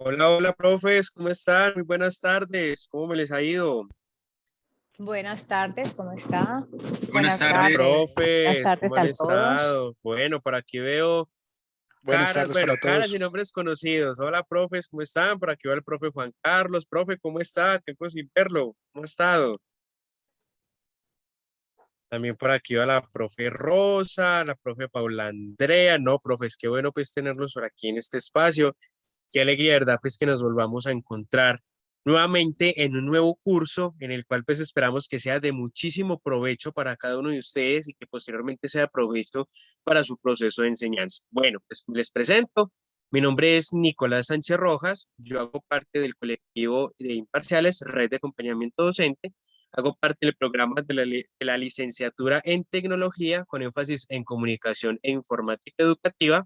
Hola, hola, profes, ¿cómo están? Muy buenas tardes, ¿cómo me les ha ido? Buenas tardes, ¿cómo está? Buenas Buenas Hola, tardes. tardes. Buenas profes, ¿cómo tardes han a todos. estado? Bueno, por aquí veo Buenas tardes para caras y todos. nombres conocidos. Hola, profes, ¿cómo están? Por aquí va el profe Juan Carlos. Profe, ¿cómo está? Tiempo sin verlo, ¿cómo ha estado? También por aquí va la profe Rosa, la profe Paula Andrea. No, profes, qué bueno pues tenerlos por aquí en este espacio. Qué alegría, ¿verdad? Pues que nos volvamos a encontrar nuevamente en un nuevo curso en el cual pues esperamos que sea de muchísimo provecho para cada uno de ustedes y que posteriormente sea de provecho para su proceso de enseñanza. Bueno, pues les presento. Mi nombre es Nicolás Sánchez Rojas. Yo hago parte del colectivo de Imparciales, Red de Acompañamiento Docente. Hago parte del programa de la licenciatura en tecnología con énfasis en comunicación e informática educativa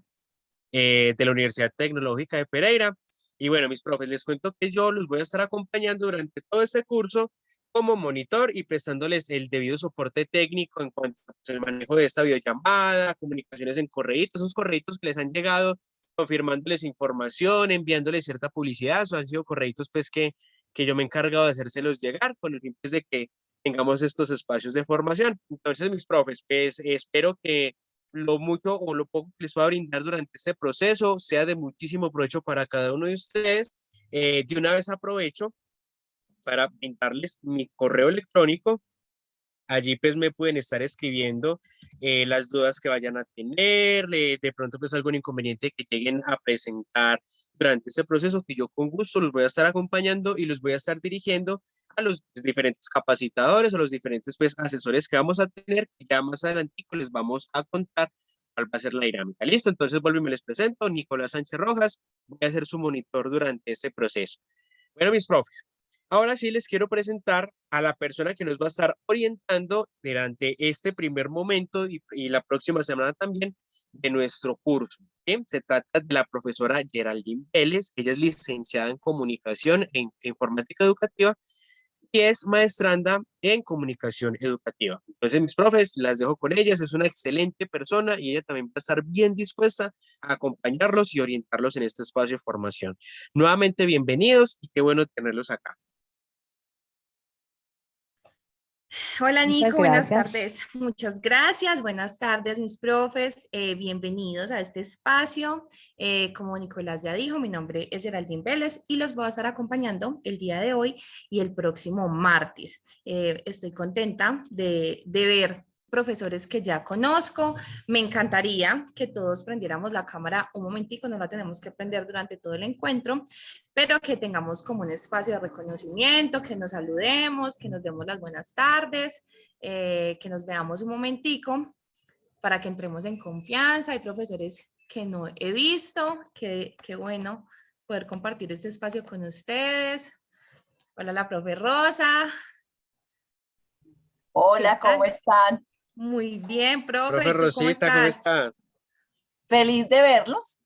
de la Universidad Tecnológica de Pereira. Y bueno, mis profes, les cuento que yo los voy a estar acompañando durante todo este curso como monitor y prestándoles el debido soporte técnico en cuanto al manejo de esta videollamada, comunicaciones en correitos, esos correitos que les han llegado confirmándoles información, enviándoles cierta publicidad, o han sido correitos pues que yo me he encargado de hacérselos llegar con el fin pues, de que tengamos estos espacios de formación. Entonces, mis profes, pues espero que lo mucho o lo poco que les pueda brindar durante este proceso sea de muchísimo provecho para cada uno de ustedes. De una vez aprovecho para brindarles mi correo electrónico. Allí pues me pueden estar escribiendo las dudas que vayan a tener, de pronto pues algún inconveniente que lleguen a presentar durante este proceso, que yo con gusto los voy a estar acompañando y los voy a estar dirigiendo a los diferentes capacitadores o los diferentes pues asesores que vamos a tener, que ya más adelante les vamos a contar cuál va a ser la dinámica. Listo, entonces vuelvo y me les presento, Nicolás Sánchez Rojas, voy a ser su monitor durante este proceso. Bueno, mis profes, ahora sí les quiero presentar a la persona que nos va a estar orientando durante este primer momento y la próxima semana también de nuestro curso. ¿Sí? Se trata de la profesora Geraldine Vélez. Ella es licenciada en comunicación en informática educativa y es maestranda en comunicación educativa. Entonces, mis profes, las dejo con ellas. Es una excelente persona y ella también va a estar bien dispuesta a acompañarlos y orientarlos en este espacio de formación. Nuevamente, bienvenidos y qué bueno tenerlos acá. Hola Muchas Nico, buenas gracias. tardes. Muchas gracias. Buenas tardes, mis profes. Bienvenidos a este espacio. Como Nicolás ya dijo, mi nombre es Geraldine Vélez y los voy a estar acompañando el día de hoy y el próximo martes. Estoy contenta de ver profesores que ya conozco. Me encantaría que todos prendiéramos la cámara un momentico, no la tenemos que prender durante todo el encuentro, pero que tengamos como un espacio de reconocimiento, que nos saludemos, que nos demos las buenas tardes, que nos veamos un momentico para que entremos en confianza. Hay profesores que no he visto, que bueno poder compartir este espacio con ustedes. Hola, la profe Rosa. ¿Qué Hola, ¿cómo tal? están? Muy bien, profe. Profe ¿Y tú cómo Rosita, ¿cómo estás? está? Feliz de verlos.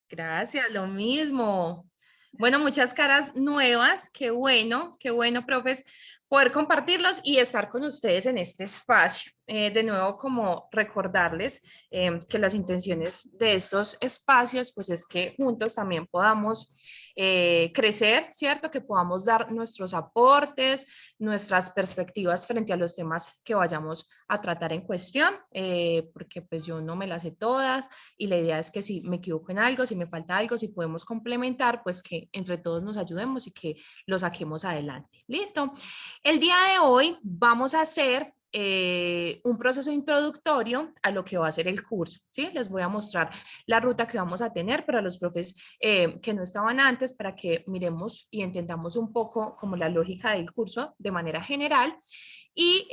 Gracias, lo mismo. Bueno, muchas caras nuevas. Qué bueno, profes, poder compartirlos y estar con ustedes en este espacio. De nuevo, como recordarles que las intenciones de estos espacios, pues es que juntos también podamos crecer, ¿cierto? Que podamos dar nuestros aportes, nuestras perspectivas frente a los temas que vayamos a tratar en cuestión, porque pues yo no me las sé todas y la idea es que si me equivoco en algo, si me falta algo, si podemos complementar, pues que entre todos nos ayudemos y que lo saquemos adelante. ¿Listo? El día de hoy vamos a hacer un proceso introductorio a lo que va a ser el curso, ¿sí? Les voy a mostrar la ruta que vamos a tener para los profes que no estaban antes, para que miremos y entendamos un poco como la lógica del curso de manera general y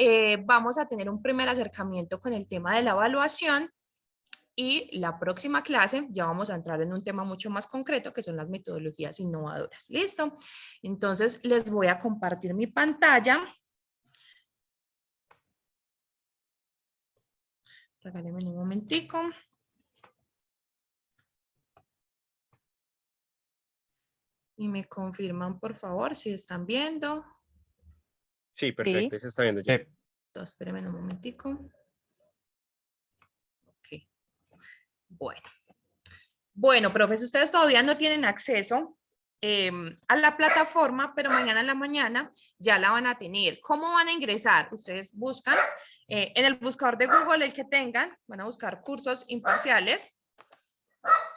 vamos a tener un primer acercamiento con el tema de la evaluación y la próxima clase ya vamos a entrar en un tema mucho más concreto que son las metodologías innovadoras. ¿Listo? Entonces les voy a compartir mi pantalla. Regálenme un momentico. Y me confirman, por favor, si están viendo. Sí, Sí. perfecto, se está viendo ya. Entonces, espérenme un momentico. Ok. Bueno. Bueno, profes, ustedes todavía no tienen acceso a la plataforma, pero mañana en la mañana ya la van a tener. ¿Cómo van a ingresar? Ustedes buscan en el buscador de Google, el que tengan, van a buscar cursos imparciales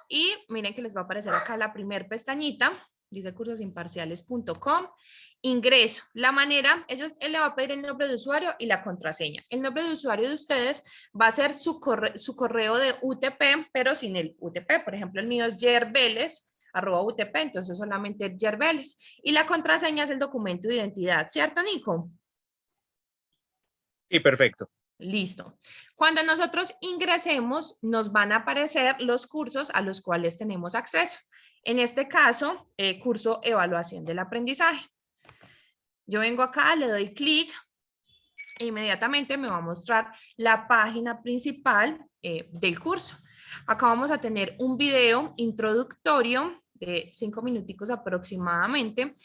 y miren que les va a aparecer acá la primer pestañita, dice cursosimparciales.com, ingreso. La manera, él le va a pedir el nombre de usuario y la contraseña. El nombre de usuario de ustedes va a ser su correo de UTP, pero sin el UTP. Por ejemplo, el mío es yerveles@UTP, entonces solamente yerveles. Y la contraseña es el documento de identidad, ¿cierto, Nico? Sí, perfecto. Listo. Cuando nosotros ingresemos, nos van a aparecer los cursos a los cuales tenemos acceso. En este caso, curso Evaluación del Aprendizaje. Yo vengo acá, le doy clic e inmediatamente me va a mostrar la página principal del curso. Acá vamos a tener un video introductorio de 5 minuticos aproximadamente,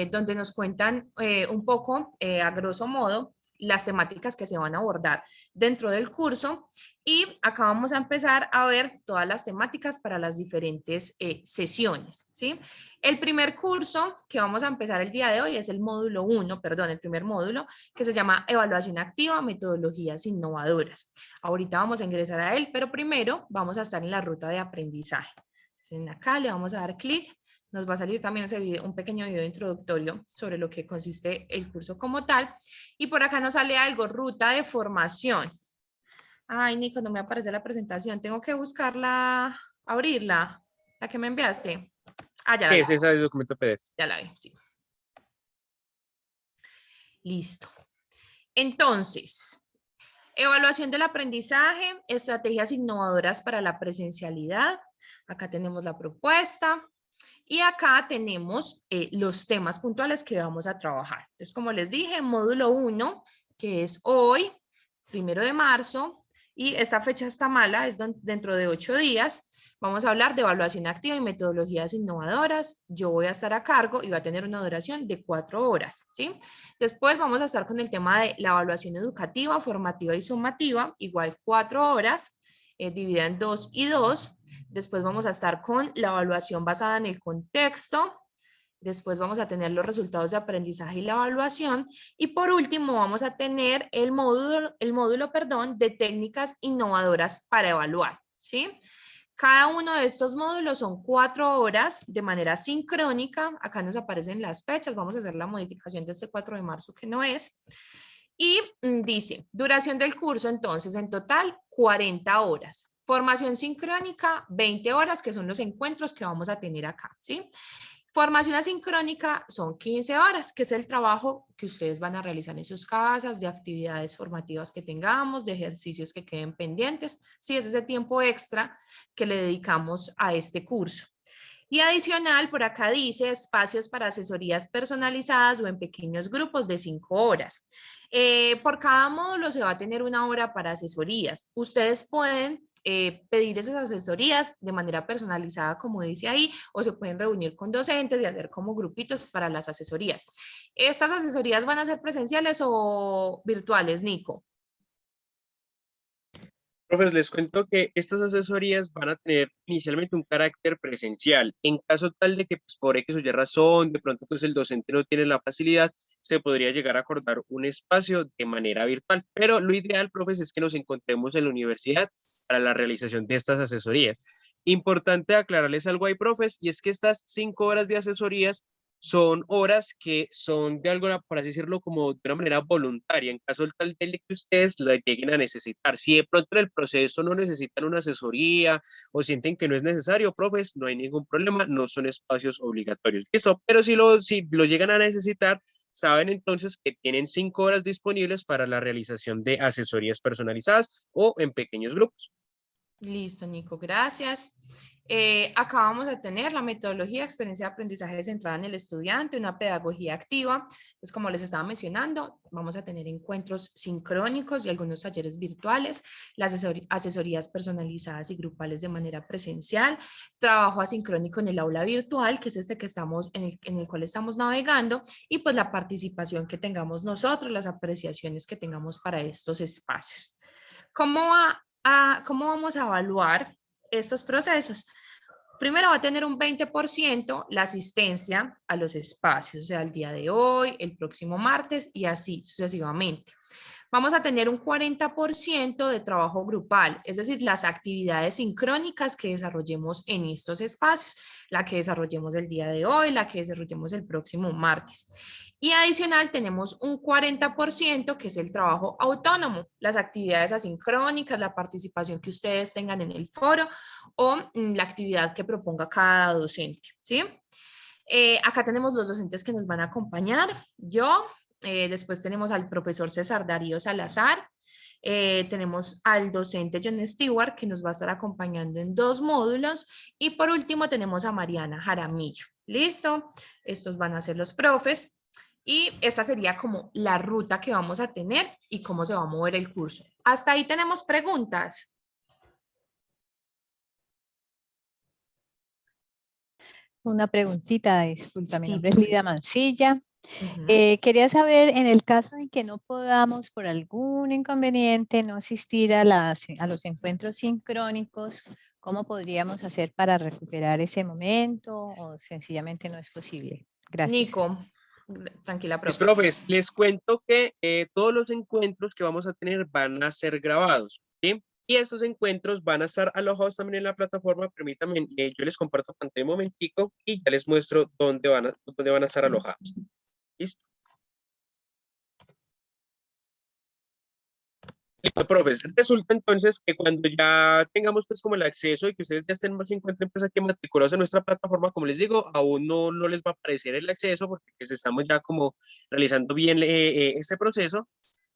donde nos cuentan un poco, a grosso modo, las temáticas que se van a abordar dentro del curso y acá vamos a empezar a ver todas las temáticas para las diferentes sesiones, ¿sí? El primer curso que vamos a empezar el día de hoy es el módulo 1, perdón, el primer módulo que se llama Evaluación Activa, Metodologías Innovadoras. Ahorita vamos a ingresar a él, pero primero vamos a estar en la ruta de aprendizaje. Entonces, acá le vamos a dar clic. Nos va a salir también ese video, un pequeño video introductorio sobre lo que consiste el curso como tal. Y por acá nos sale algo, ruta de formación. Ay, Nico, no me aparece la presentación. Tengo que buscarla, abrirla, la que me enviaste. Ah, ya la vi. Es ese documento PDF. Ya la vi, sí. Listo. Entonces, evaluación del aprendizaje, estrategias innovadoras para la presencialidad. Acá tenemos la propuesta. Y acá tenemos los temas puntuales que vamos a trabajar. Entonces, como les dije, módulo 1, que es hoy, 1 de marzo, y esta fecha está mala, es dentro de 8 días. Vamos a hablar de evaluación activa y metodologías innovadoras. Yo voy a estar a cargo y va a tener una duración de 4 horas, ¿sí? Después vamos a estar con el tema de la evaluación educativa, formativa y sumativa, igual 4 horas. Dividida en 2 y 2. Después vamos a estar con la evaluación basada en el contexto. Después vamos a tener los resultados de aprendizaje y la evaluación. Y por último vamos a tener el módulo, de técnicas innovadoras para evaluar, ¿sí? Cada uno de estos módulos son 4 horas de manera sincrónica. Acá nos aparecen las fechas. Vamos a hacer la modificación de este 4 de marzo que no es. Y dice, duración del curso, entonces, en total, 40 horas. Formación sincrónica, 20 horas, que son los encuentros que vamos a tener acá, ¿sí? Formación asincrónica son 15 horas, que es el trabajo que ustedes van a realizar en sus casas, de actividades formativas que tengamos, de ejercicios que queden pendientes. Sí, es ese tiempo extra que le dedicamos a este curso. Y adicional, por acá dice espacios para asesorías personalizadas o en pequeños grupos de 5 horas. Por cada módulo se va a tener 1 hora para asesorías. Ustedes pueden pedir esas asesorías de manera personalizada, como dice ahí, o se pueden reunir con docentes y hacer como grupitos para las asesorías. ¿Estas asesorías van a ser presenciales o virtuales, Nico? Profes, les cuento que estas asesorías van a tener inicialmente un carácter presencial. En caso tal de que pues, por X o Y razón, de pronto pues, el docente no tiene la facilidad, se podría llegar a acordar un espacio de manera virtual. Pero lo ideal, profes, es que nos encontremos en la universidad para la realización de estas asesorías. Importante aclararles algo ahí, profes, y es que estas 5 horas de asesorías son horas que son de alguna, por así decirlo, como de una manera voluntaria, en caso tal de que ustedes la lleguen a necesitar. Si de pronto en el proceso no necesitan una asesoría o sienten que no es necesario, profes, no hay ningún problema, no son espacios obligatorios. Listo, pero si lo llegan a necesitar, saben entonces que tienen 5 horas disponibles para la realización de asesorías personalizadas o en pequeños grupos. Listo, Nico, gracias. Acá vamos a tener la metodología, experiencia de aprendizaje centrada en el estudiante, una pedagogía activa. Entonces, como les estaba mencionando, vamos a tener encuentros sincrónicos y algunos talleres virtuales, las asesorías personalizadas y grupales de manera presencial, trabajo asincrónico en el aula virtual, que es este que estamos, en el cual estamos navegando, y pues la participación que tengamos nosotros, las apreciaciones que tengamos para estos espacios. ¿Cómo vamos a evaluar estos procesos? Primero va a tener un 20% la asistencia a los espacios, o sea, el día de hoy, el próximo martes y así sucesivamente. Vamos a tener un 40% de trabajo grupal, es decir, las actividades sincrónicas que desarrollemos en estos espacios, la que desarrollemos el día de hoy, la que desarrollemos el próximo martes. Y adicional tenemos un 40% que es el trabajo autónomo, las actividades asincrónicas, la participación que ustedes tengan en el foro o la actividad que proponga cada docente, ¿sí? Acá tenemos los docentes que nos van a acompañar, yo, después tenemos al profesor César Darío Salazar, tenemos al docente John Stewart que nos va a estar acompañando en 2 módulos y por último tenemos a Mariana Jaramillo. ¿Listo? Estos van a ser los profes y esta sería como la ruta que vamos a tener y cómo se va a mover el curso. Hasta ahí tenemos preguntas. Una preguntita, disculpa, mi Sí, nombre es profe. Lida Mancilla. Ujú. Quería saber, en el caso en que no podamos por algún inconveniente no asistir a los encuentros sincrónicos, ¿cómo podríamos hacer para recuperar ese momento o sencillamente no es posible? Gracias. Nico, tranquila, Mis profe. profes, les cuento que todos los encuentros que vamos a tener van a ser grabados, ¿sí? Y estos encuentros van a estar alojados también en la plataforma. Permítanme, yo les comparto pantalla un momentico y ya les muestro dónde van a estar alojados. ¿Listo? Listo, profes. Resulta entonces que cuando ya tengamos pues como el acceso y que ustedes ya se encuentren pues aquí matriculados en nuestra plataforma, como les digo, aún no les va a aparecer el acceso porque pues estamos ya como realizando bien este proceso.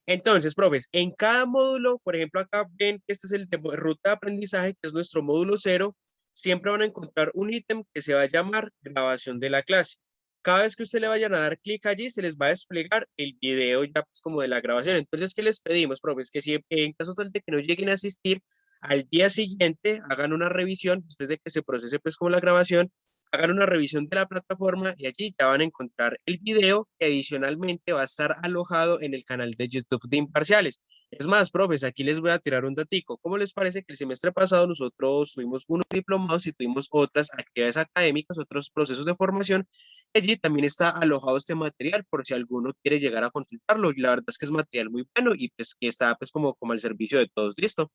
Entonces, profes, en cada módulo, por ejemplo, acá ven que este es el de ruta de aprendizaje, que es nuestro módulo 0, siempre van a encontrar un ítem que se va a llamar grabación de la clase. Cada vez que usted le vayan a dar clic allí, se les va a desplegar el video ya pues como de la grabación. Entonces, ¿qué les pedimos, profes? Que si en caso tal de que no lleguen a asistir, al día siguiente hagan una revisión, después de que se procese pues como la grabación, hagan una revisión de la plataforma y allí ya van a encontrar el video que adicionalmente va a estar alojado en el canal de YouTube de Imparciales. Es más, profes, aquí les voy a tirar un datico. ¿Cómo les parece que el semestre pasado nosotros tuvimos unos diplomados y tuvimos otras actividades académicas, otros procesos de formación? Allí también está alojado este material por si alguno quiere llegar a consultarlo. Y la verdad es que es material muy bueno y pues que está pues como al servicio de todos. ¿Listo?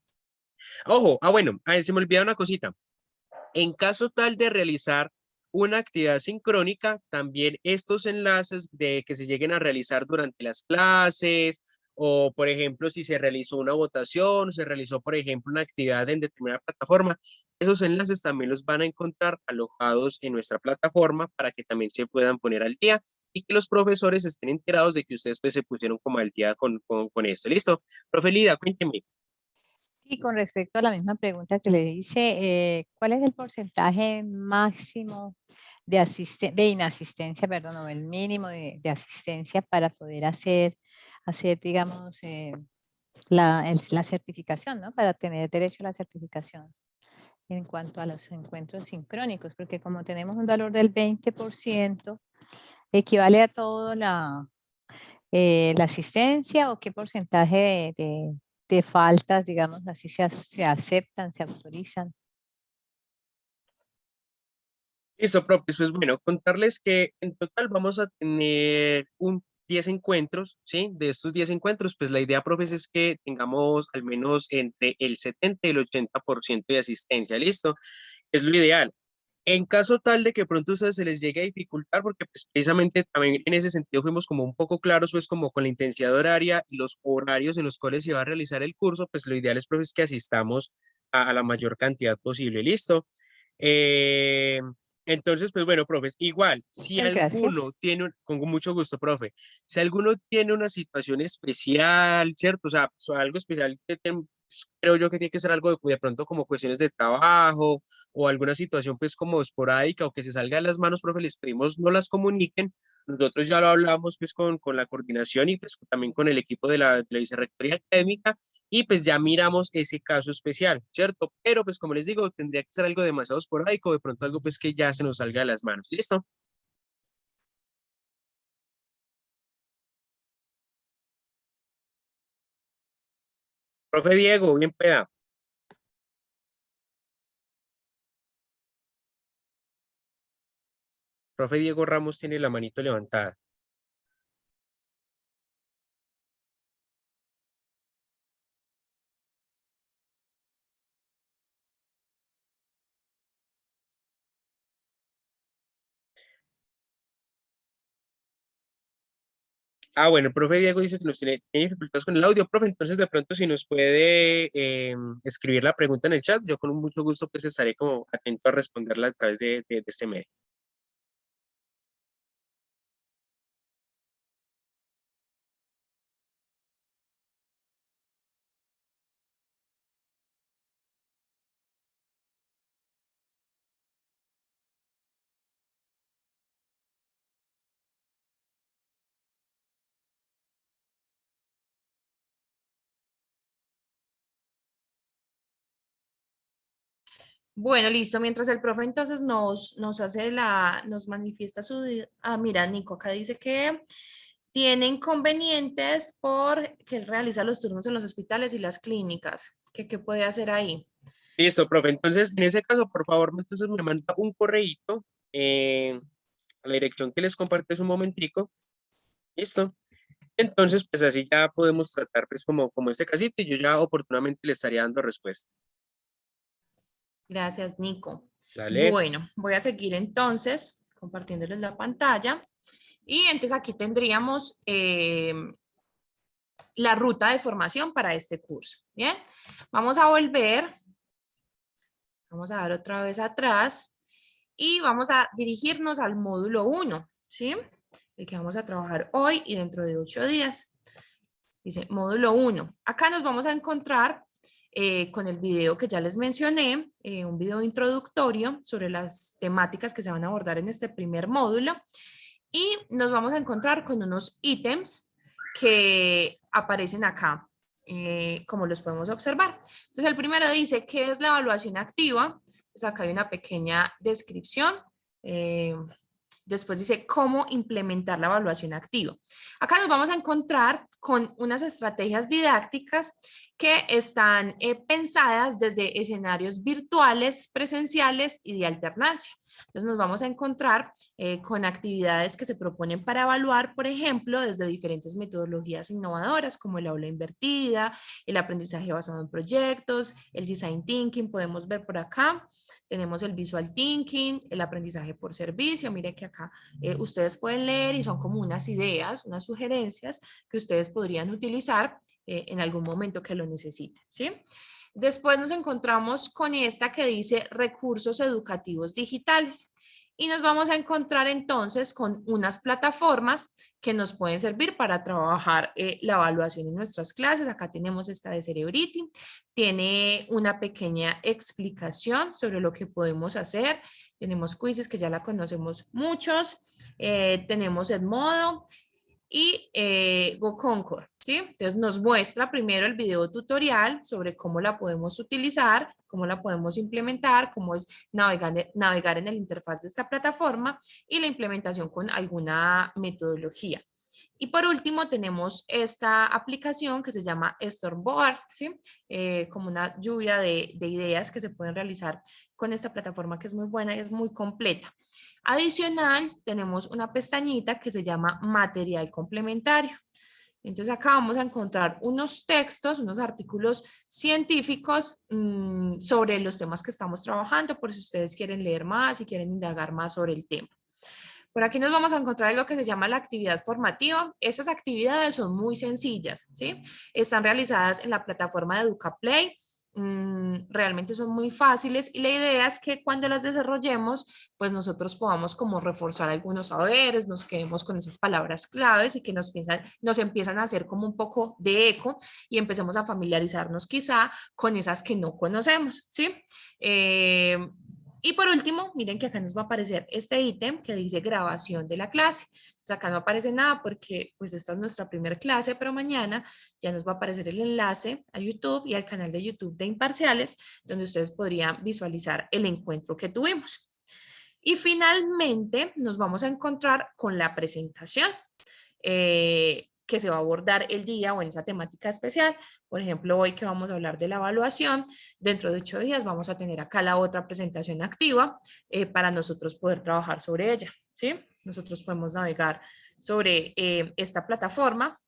Ojo, bueno, se me olvidó una cosita. En caso tal de realizar una actividad sincrónica, también estos enlaces de que se lleguen a realizar durante las clases o, por ejemplo, si se realizó una votación, se realizó, por ejemplo, una actividad en determinada plataforma, esos enlaces también los van a encontrar alojados en nuestra plataforma para que también se puedan poner al día y que los profesores estén enterados de que ustedes pues, se pusieron como al día con esto. ¿Listo? Profe Lida, cuénteme. Y con respecto a la misma pregunta que le hice, ¿cuál es el porcentaje máximo de inasistencia, perdón, o el mínimo de asistencia para poder hacer digamos, la certificación, ¿no? Para tener derecho a la certificación en cuanto a los encuentros sincrónicos, porque como tenemos un valor del 20%, ¿equivale a todo la asistencia o qué porcentaje de faltas, digamos así, se aceptan, se autorizan? Listo, propio. Pues bueno, contarles que en total vamos a tener 10 encuentros, ¿sí? De estos 10 encuentros, pues la idea, profes, es que tengamos al menos entre el 70 y el 80% de asistencia, ¿listo? Es lo ideal. En caso tal de que pronto a ustedes se les llegue a dificultar, porque pues precisamente también en ese sentido fuimos como un poco claros, pues como con la intensidad horaria y los horarios en los cuales se va a realizar el curso, pues lo ideal es, profes, que asistamos a la mayor cantidad posible, ¿listo? Eh, entonces, pues bueno, profes, igual, si Muchas alguno gracias. tiene, con mucho gusto, profe, si alguno tiene una situación especial, ¿cierto? O sea, pues, algo especial que creo yo que tiene que ser algo de pronto como cuestiones de trabajo o alguna situación pues como esporádica o que se salga de las manos, profe, les pedimos no las comuniquen. Nosotros ya lo hablamos pues con la coordinación y pues también con el equipo de la Vicerrectoría Académica y pues ya miramos ese caso especial, ¿cierto? Pero pues como les digo, tendría que ser algo demasiado esporádico, de pronto algo pues que ya se nos salga de las manos. ¿Listo? Profe Diego, bien pueda. Profe Diego Ramos tiene la manito levantada. Bueno, el profe Diego dice que tiene dificultades con el audio. Profe, entonces de pronto si nos puede escribir la pregunta en el chat, yo con mucho gusto pues estaré como atento a responderla a través de este medio. Bueno, listo. Mientras el profe entonces nos manifiesta mira, Nico, acá dice que tiene inconvenientes porque él realiza los turnos en los hospitales y las clínicas. ¿Qué puede hacer ahí? Listo, profe. Entonces, en ese caso, por favor, entonces me manda un correíto a la dirección que les compartí hace un momentico. Listo. Entonces, pues así ya podemos tratar pues como este casito y yo ya oportunamente le estaría dando respuesta. Gracias, Nico. Dale. Bueno, voy a seguir entonces compartiéndoles la pantalla. Y entonces aquí tendríamos la ruta de formación para este curso. Bien, vamos a volver. Vamos a dar otra vez atrás y vamos a dirigirnos al módulo 1, ¿sí? El que vamos a trabajar hoy y dentro de 8 días. Dice módulo 1. Acá nos vamos a encontrar con el video que ya les mencioné, un video introductorio sobre las temáticas que se van a abordar en este primer módulo. Y nos vamos a encontrar con unos ítems que aparecen acá, como los podemos observar. Entonces, el primero dice, ¿qué es la evaluación activa? Pues acá hay una pequeña descripción. Después dice cómo implementar la evaluación activa. Acá nos vamos a encontrar con unas estrategias didácticas que están pensadas desde escenarios virtuales, presenciales y de alternancia. Entonces nos vamos a encontrar con actividades que se proponen para evaluar, por ejemplo, desde diferentes metodologías innovadoras como el aula invertida, el aprendizaje basado en proyectos, el design thinking, podemos ver por acá. Tenemos el visual thinking, el aprendizaje por servicio. Mire que acá ustedes pueden leer y son como unas ideas, unas sugerencias que ustedes podrían utilizar en algún momento que lo necesiten, ¿sí? Después nos encontramos con esta que dice recursos educativos digitales. Y nos vamos a encontrar entonces con unas plataformas que nos pueden servir para trabajar la evaluación en nuestras clases. Acá tenemos esta de Cerebrity. Tiene una pequeña explicación sobre lo que podemos hacer. Tenemos quizzes que ya la conocemos muchos. Tenemos Edmodo y GoConcord, ¿sí? Entonces nos muestra primero el video tutorial sobre cómo la podemos utilizar, cómo la podemos implementar, cómo es navegar en el interfaz de esta plataforma y la implementación con alguna metodología. Y por último tenemos esta aplicación que se llama Storyboard, ¿sí? Como una lluvia de ideas que se pueden realizar con esta plataforma que es muy buena y es muy completa. Adicional, tenemos una pestañita que se llama material complementario. Entonces acá vamos a encontrar unos textos, unos artículos científicos sobre los temas que estamos trabajando, por si ustedes quieren leer más y quieren indagar más sobre el tema. Por aquí nos vamos a encontrar lo que se llama la actividad formativa. Esas actividades son muy sencillas, ¿sí? Están realizadas en la plataforma de EducaPlay. Realmente son muy fáciles y la idea es que cuando las desarrollemos, pues nosotros podamos como reforzar algunos saberes, nos quedemos con esas palabras claves y que nos empiezan a hacer como un poco de eco y empecemos a familiarizarnos quizá con esas que no conocemos, ¿sí? Y por último, miren que acá nos va a aparecer este ítem que dice grabación de la clase. Entonces acá no aparece nada porque pues esta es nuestra primera clase, pero mañana ya nos va a aparecer el enlace a YouTube y al canal de YouTube de Imparciales, donde ustedes podrían visualizar el encuentro que tuvimos. Y finalmente nos vamos a encontrar con la presentación. que se va a abordar el día o en esa temática especial. Por ejemplo, hoy que vamos a hablar de la evaluación, dentro de 8 días vamos a tener acá la otra presentación activa para nosotros poder trabajar sobre ella, ¿sí? Nosotros podemos navegar sobre esta plataforma.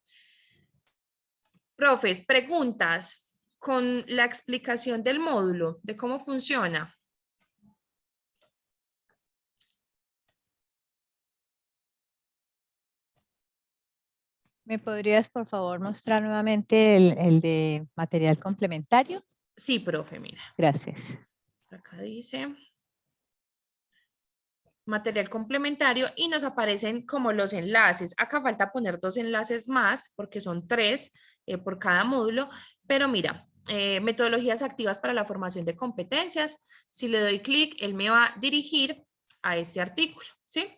Profes, preguntas con la explicación del módulo, de cómo funciona. ¿Me podrías, por favor, mostrar nuevamente el de material complementario? Sí, profe, mira. Gracias. Acá dice material complementario y nos aparecen como los enlaces. Acá falta poner 2 enlaces más porque son 3 por cada módulo, pero mira, metodologías activas para la formación de competencias. Si le doy clic, él me va a dirigir a este artículo, ¿sí?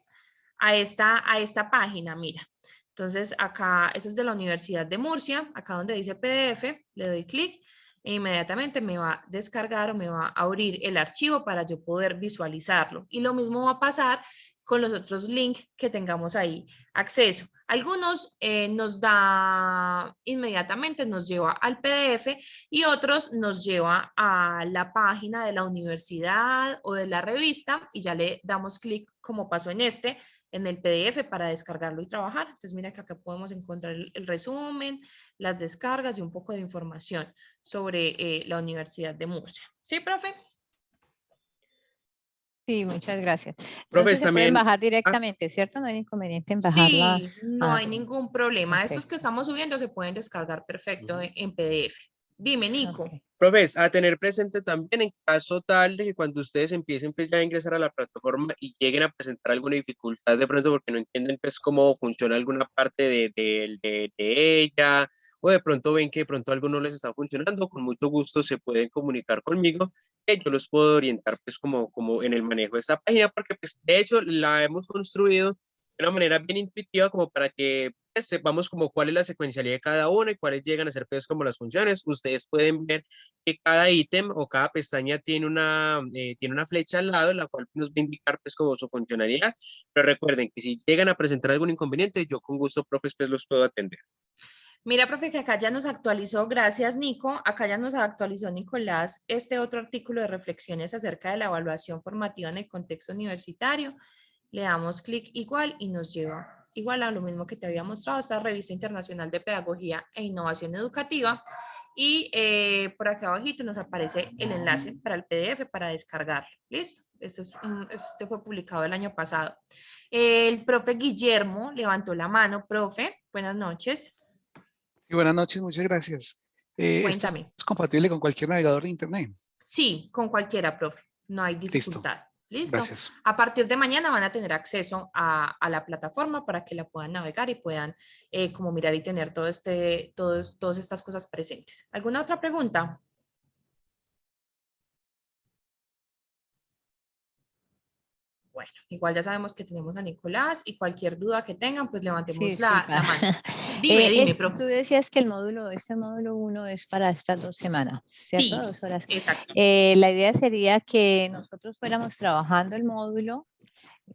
A esta página, mira. Entonces acá, ese es de la Universidad de Murcia, acá donde dice PDF, le doy clic e inmediatamente me va a descargar o me va a abrir el archivo para yo poder visualizarlo. Y lo mismo va a pasar con los otros links que tengamos ahí acceso. Algunos nos da inmediatamente, nos lleva al PDF y otros nos lleva a la página de la universidad o de la revista y ya le damos clic como pasó en el PDF para descargarlo y trabajar. Entonces mira que acá podemos encontrar el resumen, las descargas y un poco de información sobre la Universidad de Murcia. ¿Sí, profe? Sí, muchas gracias. Profes, Entonces se pueden también, bajar ah, directamente, ¿cierto? No hay inconveniente en bajarlas. Sí, no Ah, hay ningún problema. Estos que perfecto. estamos subiendo se pueden descargar perfecto ujú. en PDF. Dime, Nico. Ok. Profes, a tener presente también en caso tal de que cuando ustedes empiecen pues ya a ingresar a la plataforma y lleguen a presentar alguna dificultad de pronto porque no entienden pues cómo funciona alguna parte de ella o de pronto ven que de pronto algo no les está funcionando, con mucho gusto se pueden comunicar conmigo, que yo los puedo orientar pues como en el manejo de esta página porque pues de hecho la hemos construido de una manera bien intuitiva como para que pues, sepamos como cuál es la secuencialidad de cada uno y cuáles llegan a ser pues como las funciones. Ustedes pueden ver que cada ítem o cada pestaña tiene una flecha al lado, la cual nos va a indicar pues como su funcionalidad. Pero recuerden que si llegan a presentar algún inconveniente, yo con gusto, profes, pues los puedo atender. Mira, profe, que acá ya nos actualizó, gracias Nico, acá ya nos actualizó Nicolás este otro artículo de reflexiones acerca de la evaluación formativa en el contexto universitario. Le damos clic igual y nos lleva igual a lo mismo que te había mostrado, esta revista internacional de pedagogía e innovación educativa. Y por acá abajito nos aparece el enlace para el PDF para descargarlo. ¿Listo? Este fue publicado el año pasado. El profe Guillermo levantó la mano. Profe, buenas noches. Sí, buenas noches, muchas gracias. ¿Esto Cuéntame. es compatible con cualquier navegador de Internet? Sí, con cualquiera, profe. No hay Listo, dificultad. ¿Listo? gracias. A partir de mañana van a tener acceso a la plataforma para que la puedan navegar y puedan como mirar y tener todas estas cosas presentes. ¿Alguna otra pregunta? Bueno, igual ya sabemos que tenemos a Nicolás y cualquier duda que tengan, pues Sí, levantemos disculpa. la mano. Dime, Tú profe. decías que este módulo 1 es para estas 2 semanas, ¿cierto? Sí, 2 horas. exacto. La idea sería que nosotros fuéramos trabajando el módulo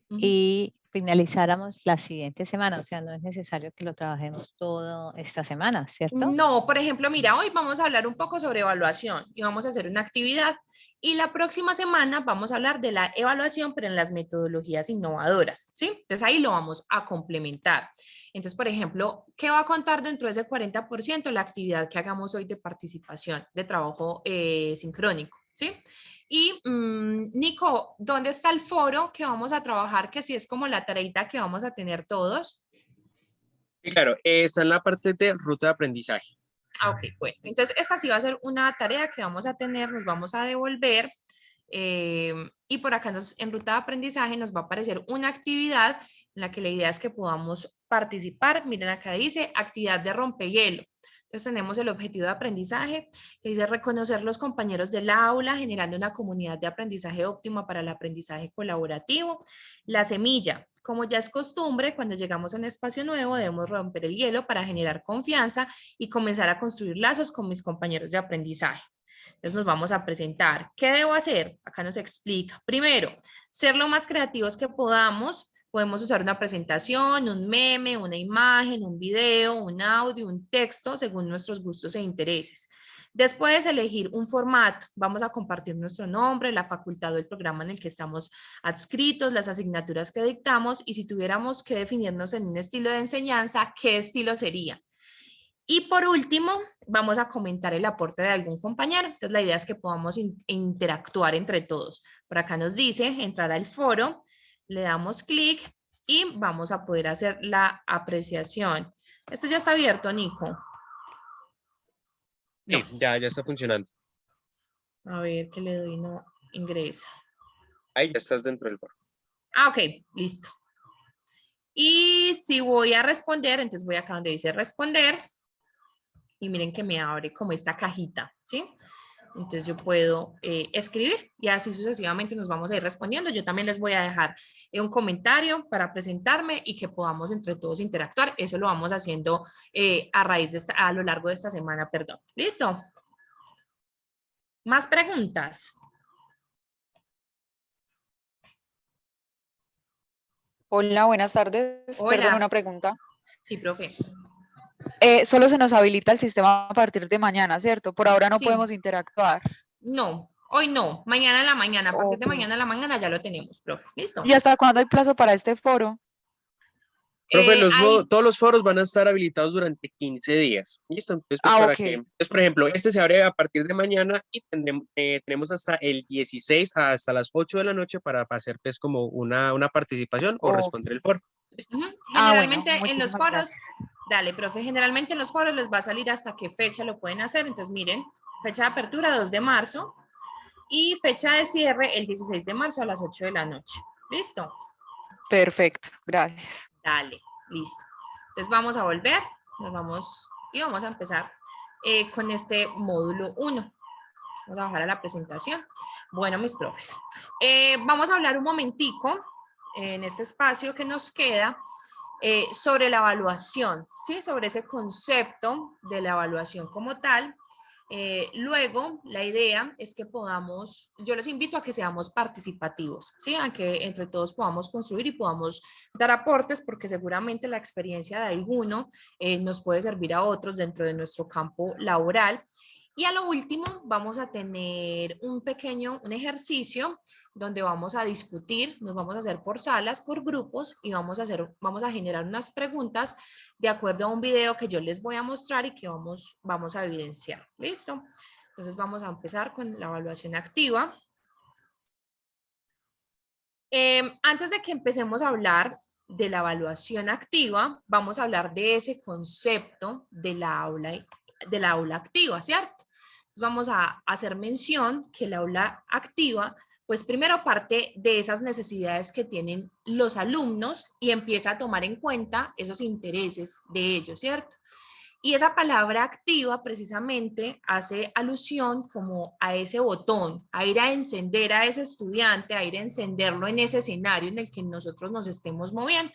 Ujú. y finalizáramos la siguiente semana, o sea, no es necesario que lo trabajemos todo esta semana, ¿cierto? No, por ejemplo, mira, hoy vamos a hablar un poco sobre evaluación y vamos a hacer una actividad y la próxima semana vamos a hablar de la evaluación, pero en las metodologías innovadoras, ¿sí? Entonces ahí lo vamos a complementar. Entonces, por ejemplo, ¿qué va a contar dentro de ese 40%? La actividad que hagamos hoy de participación, de trabajo sincrónico, ¿sí? Y Nico, ¿dónde está el foro que vamos a trabajar? Que si es como la tareita que vamos a tener todos. Y claro, está en la parte de ruta de aprendizaje. Ah, ok, bueno, entonces esta sí va a ser una tarea que vamos a tener, nos vamos a devolver y por acá en ruta de aprendizaje nos va a aparecer una actividad en la que la idea es que podamos participar. Miren acá dice actividad de rompehielo. Entonces tenemos el objetivo de aprendizaje que dice reconocer los compañeros del aula generando una comunidad de aprendizaje óptima para el aprendizaje colaborativo. La semilla. Como ya es costumbre, cuando llegamos a un espacio nuevo debemos romper el hielo para generar confianza y comenzar a construir lazos con mis compañeros de aprendizaje. Entonces nos vamos a presentar. ¿Qué debo hacer? Acá nos explica. Primero, ser lo más creativos que podamos Podemos usar una presentación, un meme, una imagen, un video, un audio, un texto, según nuestros gustos e intereses. Después elegir un formato, vamos a compartir nuestro nombre, la facultad o el programa en el que estamos adscritos, las asignaturas que dictamos y si tuviéramos que definirnos en un estilo de enseñanza, ¿qué estilo sería? Y por último, vamos a comentar el aporte de algún compañero. Entonces la idea es que podamos interactuar entre todos. Por acá nos dice entrar al foro, le damos clic y vamos a poder hacer la apreciación. Esto ya está abierto, Nico. Sí, ya está funcionando. A ver, que le doy, no ingresa. Ahí ya estás dentro del foro. Ah, ok, listo. Y si voy a responder, entonces voy acá donde dice responder. Y miren que me abre como esta cajita, ¿sí? Entonces yo puedo escribir y así sucesivamente nos vamos a ir respondiendo. Yo también les voy a dejar un comentario para presentarme y que podamos entre todos interactuar. Eso lo vamos haciendo a lo largo de esta semana, perdón. ¿Listo? ¿Más preguntas? Hola, buenas tardes. Hola. Perdón, una pregunta. Sí, profe. Solo se nos habilita el sistema a partir de mañana, ¿cierto? Por ahora no Sí. podemos interactuar. No, hoy no. Mañana en la mañana. A partir de Ok. mañana en la mañana ya lo tenemos, profe. ¿Listo? ¿Y hasta cuándo hay plazo para este foro? Profe, Hay- todos los foros van a estar habilitados durante 15 días. ¿Listo? Entonces, pues, para Ok. que, entonces, por ejemplo, este se abre a partir de mañana y tenemos hasta el 16, hasta las 8 de la noche para hacer pues como una participación o Ok. responder el foro. ¿Listo? Ujú. Ah, bueno, Generalmente en los muchísimas foros, gracias. dale, profe, generalmente en los foros les va a salir hasta qué fecha lo pueden hacer. Entonces, miren, fecha de apertura 2 de marzo y fecha de cierre el 16 de marzo a las 8 de la noche. ¿Listo? Perfecto, gracias. Dale, listo. Entonces vamos a volver, nos vamos y vamos a empezar con este módulo 1. Vamos a bajar a la presentación. Bueno, mis profes, vamos a hablar un momentico en este espacio que nos queda sobre la evaluación, ¿sí? Sobre ese concepto de la evaluación como tal. Luego, la idea es que podamos, yo les invito a que seamos participativos, ¿sí? A que entre todos podamos construir y podamos dar aportes, porque seguramente la experiencia de alguno nos puede servir a otros dentro de nuestro campo laboral. Y a lo último, vamos a tener un ejercicio donde vamos a discutir, nos vamos a hacer por salas, por grupos y vamos a generar unas preguntas de acuerdo a un video que yo les voy a mostrar y que vamos a evidenciar. ¿Listo? Entonces vamos a empezar con la evaluación activa. Antes de que empecemos a hablar de la evaluación activa, vamos a hablar de ese concepto de la aula activa, ¿cierto? Entonces vamos a hacer mención que la aula activa, pues primero parte de esas necesidades que tienen los alumnos y empieza a tomar en cuenta esos intereses de ellos, ¿cierto? Y esa palabra activa precisamente hace alusión como a ese botón, a ir a encender a ese estudiante, a ir a encenderlo en ese escenario en el que nosotros nos estemos moviendo.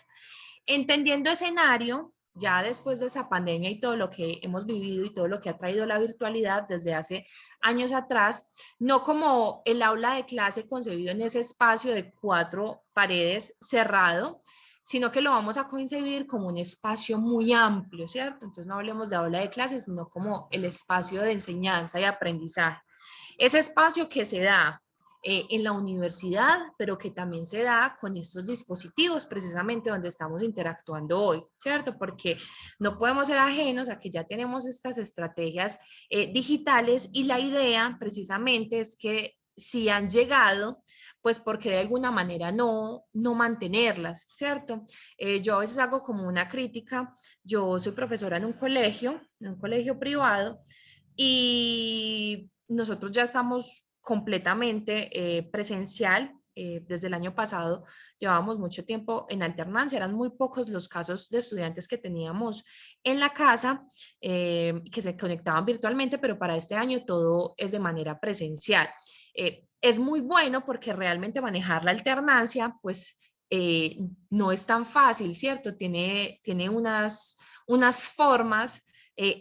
Entendiendo escenario, ya después de esa pandemia y todo lo que hemos vivido y todo lo que ha traído la virtualidad desde hace años atrás, no como el aula de clase concebido en ese espacio de 4 paredes cerrado, sino que lo vamos a concebir como un espacio muy amplio, ¿cierto? Entonces no hablemos de aula de clase, sino como el espacio de enseñanza y aprendizaje. Ese espacio que se da en la universidad, pero que también se da con estos dispositivos, precisamente donde estamos interactuando hoy, ¿cierto? Porque no podemos ser ajenos a que ya tenemos estas estrategias digitales y la idea precisamente es que si han llegado, pues porque de alguna manera no mantenerlas, ¿cierto? Yo a veces hago como una crítica, yo soy profesora en un colegio privado, y nosotros ya estamos completamente presencial. Desde el año pasado llevábamos mucho tiempo en alternancia, eran muy pocos los casos de estudiantes que teníamos en la casa que se conectaban virtualmente, pero para este año todo es de manera presencial. Es muy bueno porque realmente manejar la alternancia pues no es tan fácil, ¿cierto? Tiene unas formas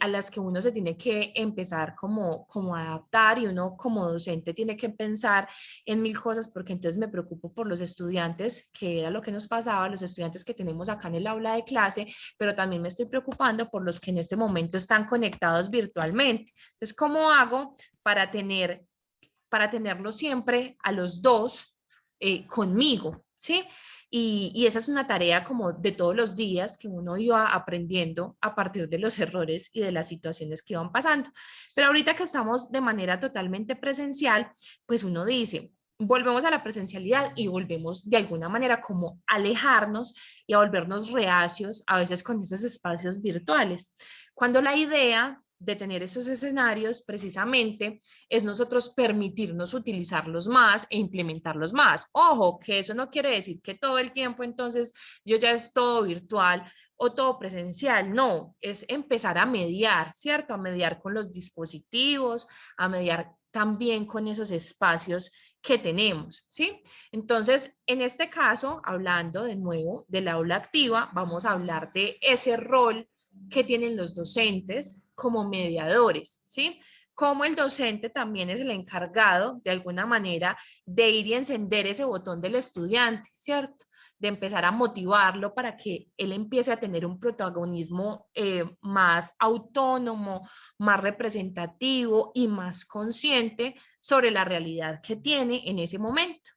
a las que uno se tiene que empezar como a adaptar, y uno como docente tiene que pensar en mil cosas, porque entonces me preocupo por los estudiantes, que era lo que nos pasaba, los estudiantes que tenemos acá en el aula de clase, pero también me estoy preocupando por los que en este momento están conectados virtualmente. Entonces, ¿cómo hago para tenerlos siempre a los dos conmigo? ¿Sí? Y esa es una tarea como de todos los días que uno iba aprendiendo a partir de los errores y de las situaciones que iban pasando. Pero ahorita que estamos de manera totalmente presencial, pues uno dice, volvemos a la presencialidad y volvemos de alguna manera como a alejarnos y a volvernos reacios a veces con esos espacios virtuales. Cuando la idea de tener esos escenarios precisamente es nosotros permitirnos utilizarlos más e implementarlos más. Ojo, que eso no quiere decir que todo el tiempo entonces yo ya es todo virtual o todo presencial, no, es empezar a mediar, ¿cierto? A mediar con los dispositivos, a mediar también con esos espacios que tenemos, ¿sí? Entonces, en este caso, hablando de nuevo del aula activa, vamos a hablar de ese rol que tienen los docentes como mediadores, ¿sí? Como el docente también es el encargado, de alguna manera, de ir y encender ese botón del estudiante, ¿cierto? De empezar a motivarlo para que él empiece a tener un protagonismo más autónomo, más representativo y más consciente sobre la realidad que tiene en ese momento.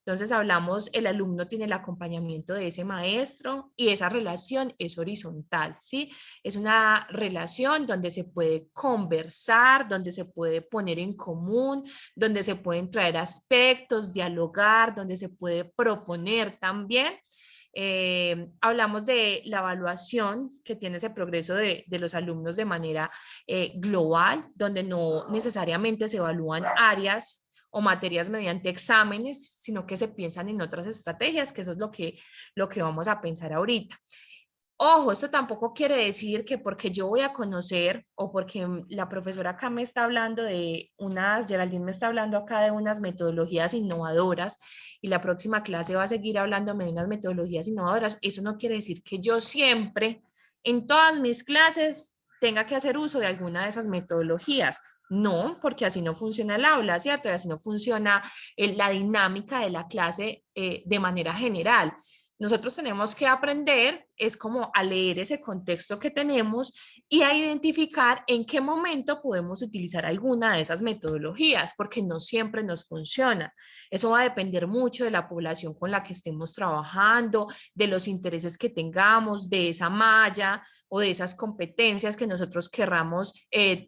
Entonces hablamos, el alumno tiene el acompañamiento de ese maestro y esa relación es horizontal, ¿sí? Es una relación donde se puede conversar, donde se puede poner en común, donde se pueden traer aspectos, dialogar, donde se puede proponer también. Hablamos de la evaluación que tiene ese progreso de los alumnos de manera global, donde no necesariamente se evalúan áreas o materias mediante exámenes, sino que se piensan en otras estrategias, que eso es lo que vamos a pensar ahorita. Ojo, esto tampoco quiere decir que porque yo voy a conocer o porque la profesora acá me está hablando Geraldine me está hablando acá de unas metodologías innovadoras y la próxima clase va a seguir hablándome de unas metodologías innovadoras, eso no quiere decir que yo siempre, en todas mis clases, tenga que hacer uso de alguna de esas metodologías. No, porque así no funciona el aula, ¿cierto? Y así no funciona la dinámica de la clase de manera general. Nosotros tenemos que aprender, es como a leer ese contexto que tenemos y a identificar en qué momento podemos utilizar alguna de esas metodologías, porque no siempre nos funciona. Eso va a depender mucho de la población con la que estemos trabajando, de los intereses que tengamos, de esa malla o de esas competencias que nosotros querramos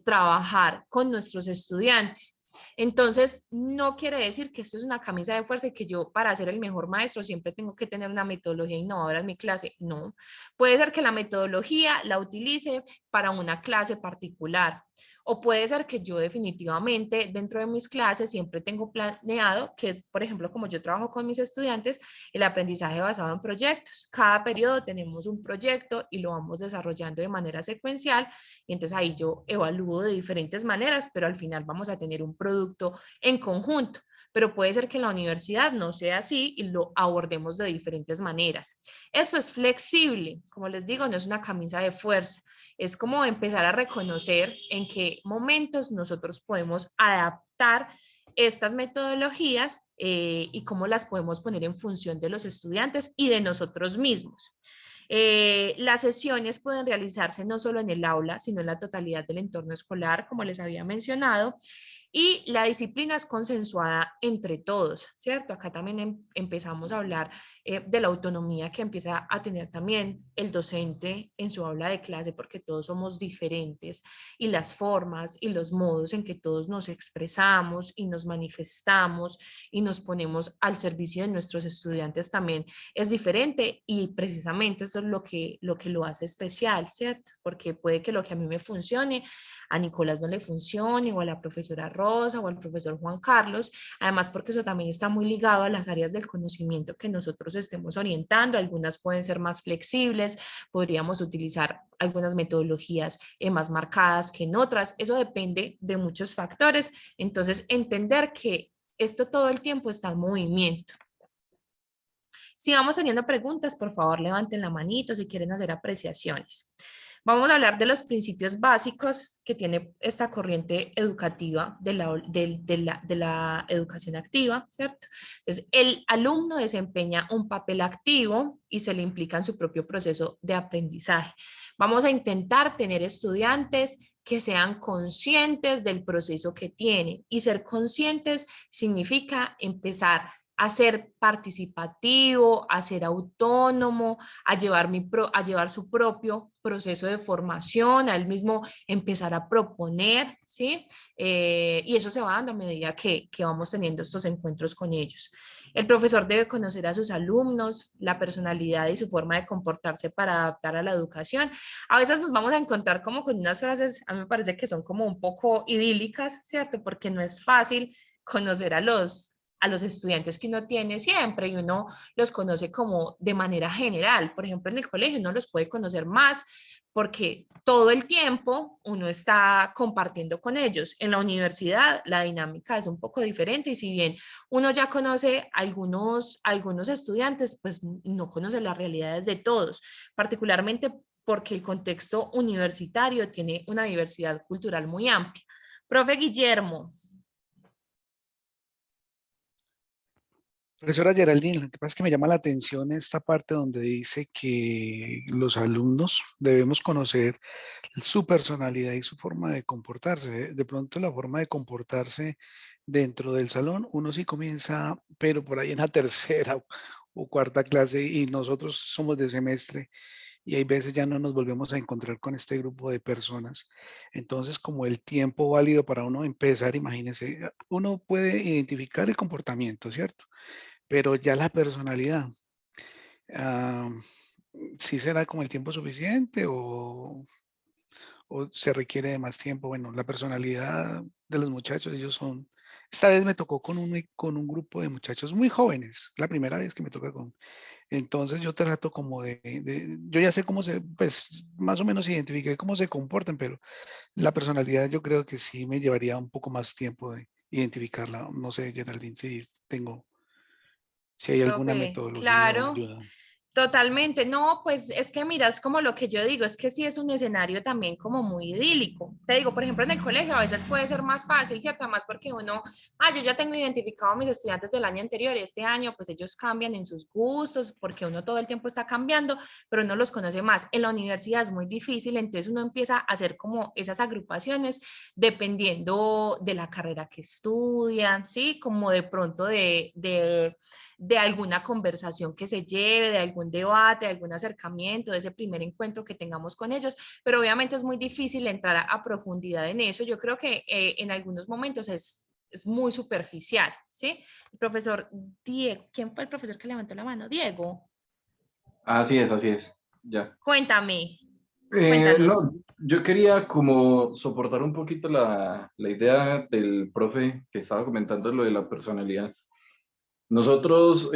trabajar con nuestros estudiantes. Entonces, no quiere decir que esto es una camisa de fuerza y que yo para ser el mejor maestro siempre tengo que tener una metodología innovadora en mi clase. No, puede ser que la metodología la utilice para una clase particular. O puede ser que yo definitivamente dentro de mis clases siempre tengo planeado, que es, por ejemplo, como yo trabajo con mis estudiantes, el aprendizaje basado en proyectos. Cada periodo tenemos un proyecto y lo vamos desarrollando de manera secuencial y entonces ahí yo evalúo de diferentes maneras, pero al final vamos a tener un producto en conjunto. Pero puede ser que en la universidad no sea así y lo abordemos de diferentes maneras. Eso es flexible, como les digo, no es una camisa de fuerza. Es como empezar a reconocer en qué momentos nosotros podemos adaptar estas metodologías y cómo las podemos poner en función de los estudiantes y de nosotros mismos. Las sesiones pueden realizarse no solo en el aula, sino en la totalidad del entorno escolar, como les había mencionado, y la disciplina es consensuada entre todos, ¿cierto? Acá también empezamos a hablar de la autonomía que empieza a tener también el docente en su aula de clase, porque todos somos diferentes y las formas y los modos en que todos nos expresamos y nos manifestamos y nos ponemos al servicio de nuestros estudiantes también es diferente y precisamente eso es lo que lo hace especial, ¿cierto? Porque puede que lo que a mí me funcione, a Nicolás no le funcione, o a la profesora Rosa, o al profesor Juan Carlos, además porque eso también está muy ligado a las áreas del conocimiento que nosotros estemos orientando, algunas pueden ser más flexibles, podríamos utilizar algunas metodologías más marcadas que en otras, eso depende de muchos factores, entonces entender que esto todo el tiempo está en movimiento. Si vamos teniendo preguntas, por favor levanten la manito si quieren hacer apreciaciones. Vamos a hablar de los principios básicos que tiene esta corriente educativa de la educación activa, ¿cierto? Entonces, el alumno desempeña un papel activo y se le implica en su propio proceso de aprendizaje. Vamos a intentar tener estudiantes que sean conscientes del proceso que tienen, y ser conscientes significa empezar a ser participativo, a ser autónomo, a llevar su propio proceso de formación, a él mismo empezar a proponer, ¿sí? Y eso se va dando a medida que vamos teniendo estos encuentros con ellos. El profesor debe conocer a sus alumnos, la personalidad y su forma de comportarse para adaptar a la educación. A veces nos vamos a encontrar como con unas frases, a mí me parece que son como un poco idílicas, ¿cierto? Porque no es fácil conocer a los estudiantes que uno tiene siempre, y uno los conoce como de manera general. Por ejemplo, en el colegio uno los puede conocer más porque todo el tiempo uno está compartiendo con ellos. En la universidad la dinámica es un poco diferente, y si bien uno ya conoce algunos estudiantes, pues no conoce las realidades de todos, particularmente porque el contexto universitario tiene una diversidad cultural muy amplia. Profe Guillermo. Profesora Geraldine, lo que pasa es que me llama la atención esta parte donde dice que los alumnos debemos conocer su personalidad y su forma de comportarse. De pronto la forma de comportarse dentro del salón, uno sí comienza, pero por ahí en la tercera o cuarta clase, y nosotros somos de semestre, y hay veces ya no nos volvemos a encontrar con este grupo de personas. Entonces, como el tiempo válido para uno empezar, imagínense, uno puede identificar el comportamiento, ¿cierto? Pero ya la personalidad, ah, ¿sí será como el tiempo suficiente o se requiere de más tiempo? Bueno, la personalidad de los muchachos, esta vez me tocó con un grupo de muchachos muy jóvenes, la primera vez que me toca entonces yo trato como yo ya sé pues más o menos identifiqué cómo se comportan, pero la personalidad yo creo que sí me llevaría un poco más tiempo de identificarla. No sé, Geraldine, si hay alguna Profe, metodología o claro, ayuda. totalmente. No, pues es que mira, es como lo que yo digo, es que sí es un escenario también como muy idílico. Te digo, por ejemplo, en el colegio a veces puede ser más fácil, ¿cierto? Además porque uno, yo ya tengo identificado a mis estudiantes del año anterior, y este año pues ellos cambian en sus gustos, porque uno todo el tiempo está cambiando, pero uno los conoce más. En la universidad es muy difícil, entonces uno empieza a hacer como esas agrupaciones dependiendo de la carrera que estudian, ¿sí? Como de pronto de alguna conversación que se lleve, de algún debate, de algún acercamiento, de ese primer encuentro que tengamos con ellos, pero obviamente es muy difícil entrar a profundidad en eso. Yo creo que en algunos momentos es muy superficial, ¿sí? El profesor Diego, ¿quién fue el profesor que levantó la mano? Diego. Así es, ya. Cuéntame, cuéntanos. No, yo quería como soportar un poquito la idea del profe que estaba comentando lo de la personalidad. Nosotros,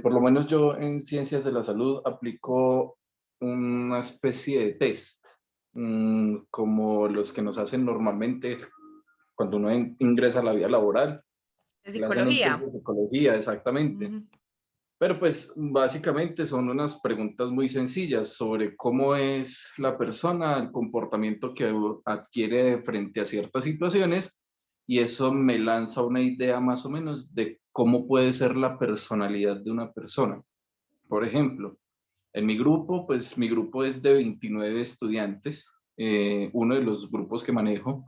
por lo menos yo en Ciencias de la Salud, aplico una especie de test, como los que nos hacen normalmente cuando uno ingresa a la vida laboral. De Le hacen un test psicología. de psicología, exactamente. Ujú. Pero pues básicamente son unas preguntas muy sencillas sobre cómo es la persona, el comportamiento que adquiere frente a ciertas situaciones, y eso me lanza una idea más o menos de cómo puede ser la personalidad de una persona. Por ejemplo, en mi grupo, pues mi grupo es de 29 estudiantes, uno de los grupos que manejo,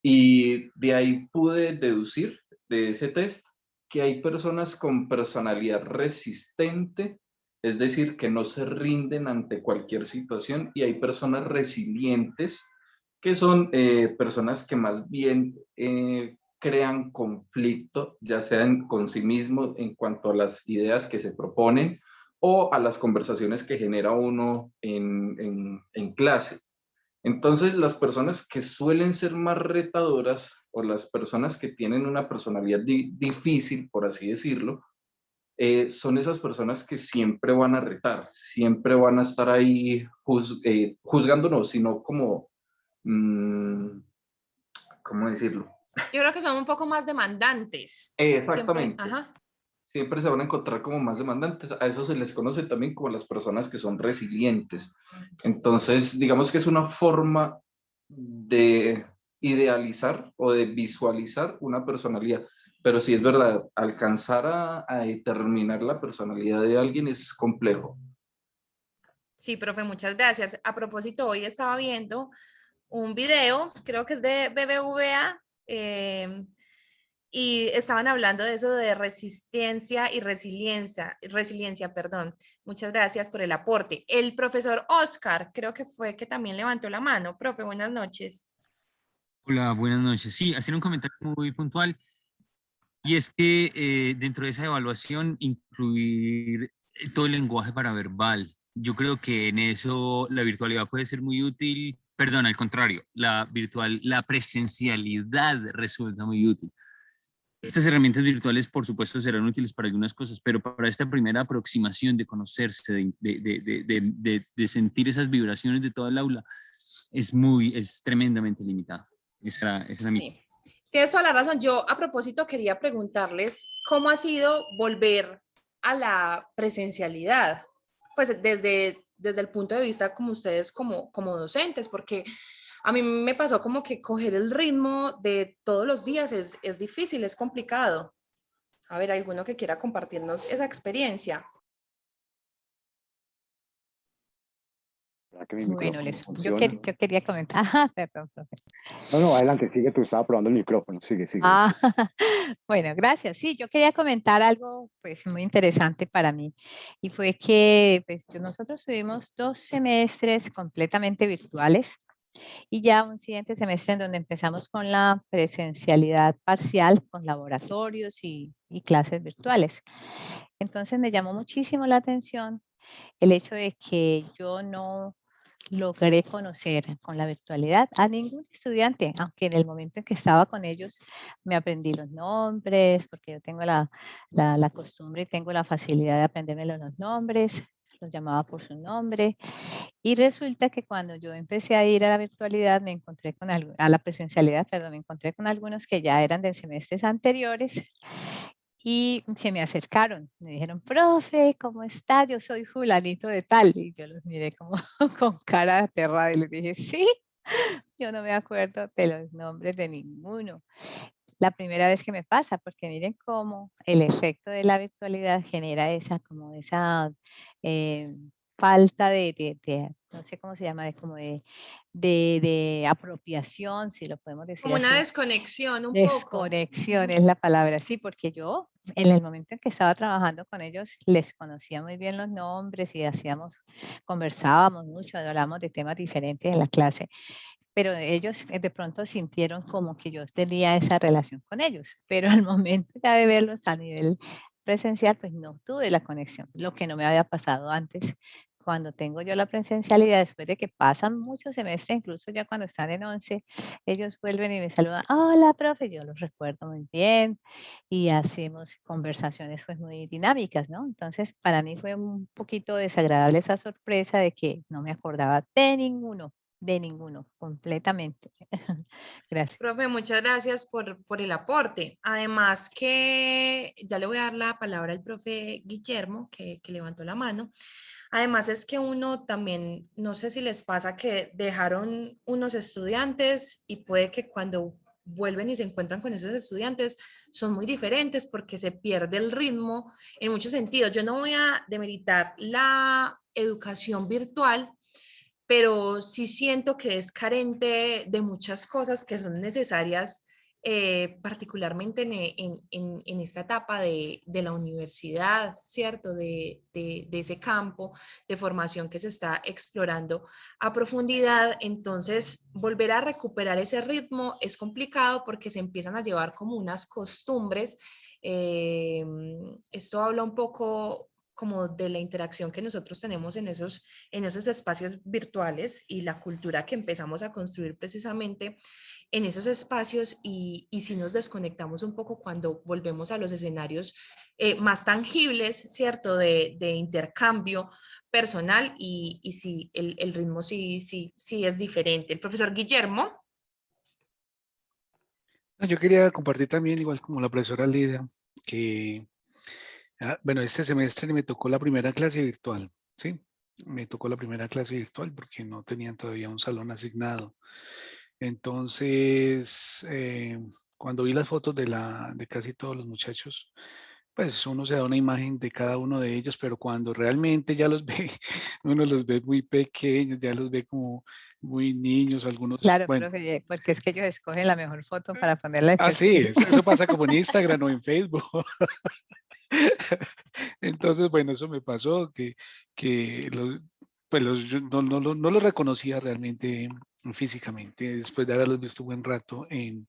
y de ahí pude deducir de ese test que hay personas con personalidad resistente, es decir, que no se rinden ante cualquier situación, y hay personas resilientes, que son personas que más bien crean conflicto, ya sean con sí mismos en cuanto a las ideas que se proponen o a las conversaciones que genera uno en clase. Entonces, las personas que suelen ser más retadoras, o las personas que tienen una personalidad difícil, por así decirlo, son esas personas que siempre van a retar, siempre van a estar ahí juzgándonos, sino como, mm, ¿cómo decirlo? Yo creo que son un poco más demandantes. Siempre, Exactamente. ajá. siempre se van a encontrar como más demandantes. A eso se les conoce también como las personas que son resilientes. Entonces, digamos que es una forma de idealizar o de visualizar una personalidad. Pero sí es verdad, alcanzar a determinar la personalidad de alguien es complejo. Sí, profe, muchas gracias. A propósito, hoy estaba viendo un video, creo que es de BBVA, y estaban hablando de eso de resistencia y resiliencia, perdón. Muchas gracias por el aporte. El profesor Oscar, creo que fue que también levantó la mano. Profe, buenas noches. Hola, buenas noches. Sí, hacer un comentario muy puntual y es que dentro de esa evaluación incluir todo el lenguaje paraverbal. Yo creo que en eso la virtualidad puede ser muy útil, perdón, al contrario, la presencialidad resulta muy útil. Estas herramientas virtuales, por supuesto, serán útiles para algunas cosas, pero para esta primera aproximación de conocerse, de sentir esas vibraciones de toda el aula, es tremendamente limitado. Esa era mi... Sí, tienes toda la razón. Yo a propósito quería preguntarles cómo ha sido volver a la presencialidad, pues desde el punto de vista como ustedes como docentes, porque a mí me pasó como que coger el ritmo de todos los días es difícil, es complicado. A ver, alguno que quiera compartirnos esa experiencia. ¿Será que mi Bueno, micrófono yo funciona? quería comentar, ah, perdón, profe. No, adelante, sigue tú, estaba probando el micrófono, sigue. Ah, bueno, gracias. Sí, yo quería comentar algo pues muy interesante para mí y fue que pues, nosotros tuvimos 2 semestres completamente virtuales y ya un siguiente semestre en donde empezamos con la presencialidad parcial con laboratorios y clases virtuales. Entonces me llamó muchísimo la atención el hecho de que yo no logré conocer con la virtualidad a ningún estudiante, aunque en el momento en que estaba con ellos me aprendí los nombres, porque yo tengo la costumbre y tengo la facilidad de aprenderme los nombres, los llamaba por su nombre, y resulta que cuando yo empecé a ir a la virtualidad me encontré con a la presencialidad, perdón, me encontré con algunos que ya eran de semestres anteriores y se me acercaron, me dijeron, profe, ¿cómo está? Yo soy Julanito de tal. Y yo los miré como con cara aterrada y les dije, sí, yo no me acuerdo de los nombres de ninguno. La primera vez que me pasa, porque miren cómo el efecto de la virtualidad genera esa falta no sé cómo se llama, de apropiación, si lo podemos decir Como una así. desconexión un poco. Desconexión es la palabra, sí, porque yo en el momento en que estaba trabajando con ellos les conocía muy bien los nombres y conversábamos mucho, hablábamos de temas diferentes en la clase, pero ellos de pronto sintieron como que yo tenía esa relación con ellos, pero al momento ya de verlos a nivel presencial, pues no tuve la conexión, lo que no me había pasado antes. Cuando tengo yo la presencialidad, después de que pasan muchos semestres, incluso ya cuando están en 11, ellos vuelven y me saludan, hola, profe, yo los recuerdo muy bien y hacemos conversaciones pues muy dinámicas, ¿no? Entonces, para mí fue un poquito desagradable esa sorpresa de que no me acordaba de ninguno, completamente. Gracias. Profe, muchas gracias por el aporte. Además que ya le voy a dar la palabra al profe Guillermo, que levantó la mano. Además es que uno también, no sé si les pasa que dejaron unos estudiantes y puede que cuando vuelven y se encuentran con esos estudiantes son muy diferentes porque se pierde el ritmo en muchos sentidos. Yo no voy a demeritar la educación virtual, pero sí siento que es carente de muchas cosas que son necesarias, particularmente en esta etapa de la universidad, ¿cierto? De ese campo de formación que se está explorando a profundidad. Entonces, volver a recuperar ese ritmo es complicado porque se empiezan a llevar como unas costumbres. Esto habla un poco como de la interacción que nosotros tenemos en esos espacios virtuales y la cultura que empezamos a construir precisamente en esos espacios y si nos desconectamos un poco cuando volvemos a los escenarios más tangibles, ¿cierto? De intercambio personal y sí, el ritmo sí es diferente. El profesor Guillermo. No, yo quería compartir también, igual como la profesora Lidia, que Bueno, este semestre me tocó la primera clase virtual, ¿sí? Me tocó la primera clase virtual porque no tenían todavía un salón asignado. Entonces, cuando vi las fotos de casi todos los muchachos, pues uno se da una imagen de cada uno de ellos, pero cuando realmente ya los ve, uno los ve muy pequeños, ya los ve como muy niños, algunos, Claro, bueno. profe, porque es que ellos escogen la mejor foto para ponerla de Ah, sí, perfil. eso pasa como en Instagram o en Facebook. Entonces, bueno, eso me pasó, que pues yo no los reconocía realmente físicamente, después de haberlos visto buen rato en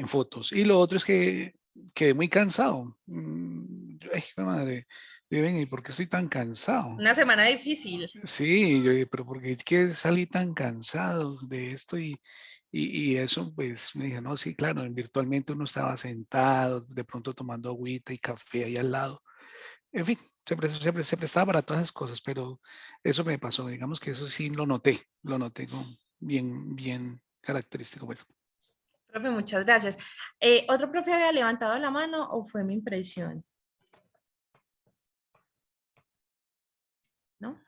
fotos. Y lo otro es que quedé muy cansado. Ay, madre, ven, ¿y por qué estoy tan cansado? Una semana difícil. Sí, yo dije, pero ¿por qué es que salí tan cansado de esto? Y eso, pues, me dije, no, sí, claro, virtualmente uno estaba sentado, de pronto tomando agüita y café ahí al lado. En fin, se prestaba para todas esas cosas, pero eso me pasó. Digamos que eso sí lo noté como bien característico, pues. Profe, muchas gracias. ¿Otro profe había levantado la mano o fue mi impresión? ¿No?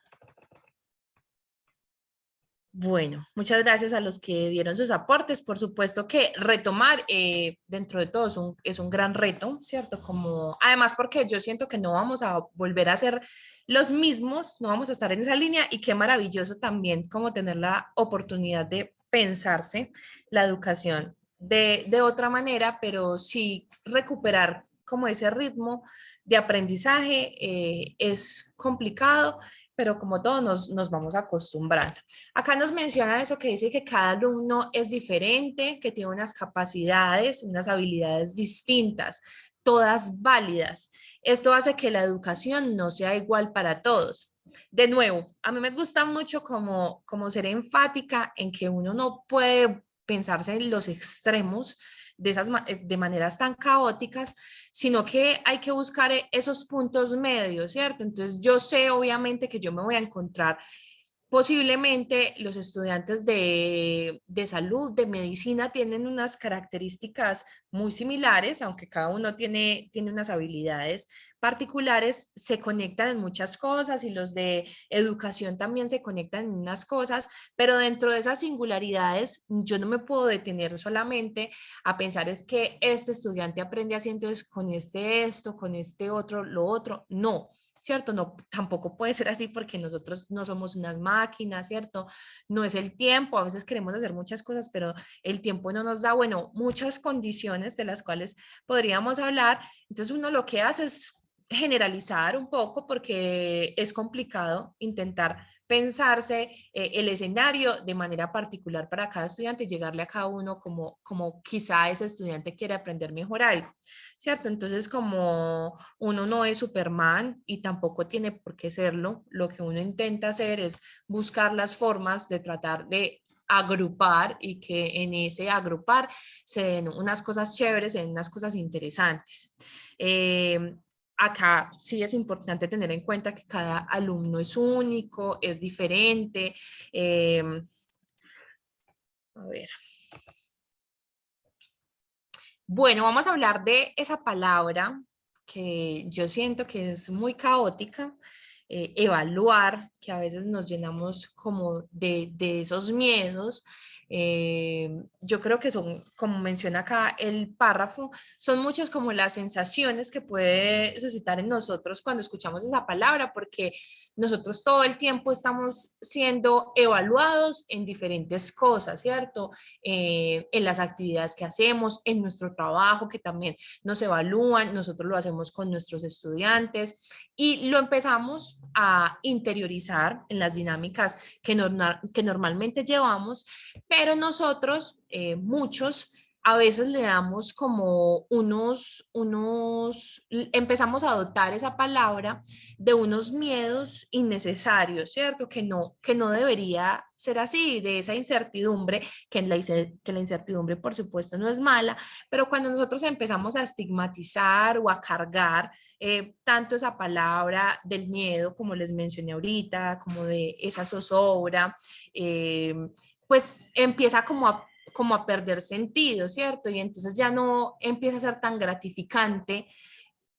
Bueno, muchas gracias a los que dieron sus aportes. Por supuesto que retomar dentro de todo es un gran reto, ¿cierto? Como, además porque yo siento que no vamos a volver a ser los mismos, no vamos a estar en esa línea y qué maravilloso también como tener la oportunidad de pensarse la educación de otra manera, pero sí recuperar como ese ritmo de aprendizaje es complicado, pero como todo nos vamos acostumbrando. Acá nos menciona eso que dice que cada alumno es diferente, que tiene unas capacidades, unas habilidades distintas, todas válidas. Esto hace que la educación no sea igual para todos. De nuevo, a mí me gusta mucho como ser enfática en que uno no puede pensarse en los extremos de maneras tan caóticas, sino que hay que buscar esos puntos medios, ¿cierto? Entonces yo sé obviamente que yo me voy a encontrar posiblemente los estudiantes de salud, de medicina, tienen unas características muy similares, aunque cada uno tiene unas habilidades particulares, se conectan en muchas cosas y los de educación también se conectan en unas cosas, pero dentro de esas singularidades yo no me puedo detener solamente a pensar es que este estudiante aprende así, entonces con este esto, con este otro, lo otro, no. ¿Cierto? No, tampoco puede ser así porque nosotros no somos unas máquinas, ¿cierto? No es el tiempo, a veces queremos hacer muchas cosas, pero el tiempo no nos da, bueno, muchas condiciones de las cuales podríamos hablar. Entonces uno lo que hace es generalizar un poco porque es complicado intentar pensarse el escenario de manera particular para cada estudiante y llegarle a cada uno como quizá ese estudiante quiere aprender mejor algo, ¿cierto? Entonces como uno no es Superman y tampoco tiene por qué serlo, lo que uno intenta hacer es buscar las formas de tratar de agrupar y que en ese agrupar se den unas cosas chéveres, se den unas cosas interesantes. Acá sí es importante tener en cuenta que cada alumno es único, es diferente. A ver. Bueno, vamos a hablar de esa palabra que yo siento que es muy caótica, evaluar, que a veces nos llenamos como de esos miedos. Yo creo que son, como menciona acá el párrafo, son muchas como las sensaciones que puede suscitar en nosotros cuando escuchamos esa palabra, porque nosotros todo el tiempo estamos siendo evaluados en diferentes cosas, ¿cierto? En las actividades que hacemos, en nuestro trabajo, que también nos evalúan, nosotros lo hacemos con nuestros estudiantes y lo empezamos a interiorizar en las dinámicas que normalmente llevamos, pero nosotros, muchos, a veces le damos como empezamos a adoptar esa palabra de unos miedos innecesarios, ¿cierto? Que no debería ser así, de esa incertidumbre, que la incertidumbre por supuesto no es mala, pero cuando nosotros empezamos a estigmatizar o a cargar tanto esa palabra del miedo, como les mencioné ahorita, como de esa zozobra, pues empieza como a perder sentido, ¿cierto? Y entonces ya no empieza a ser tan gratificante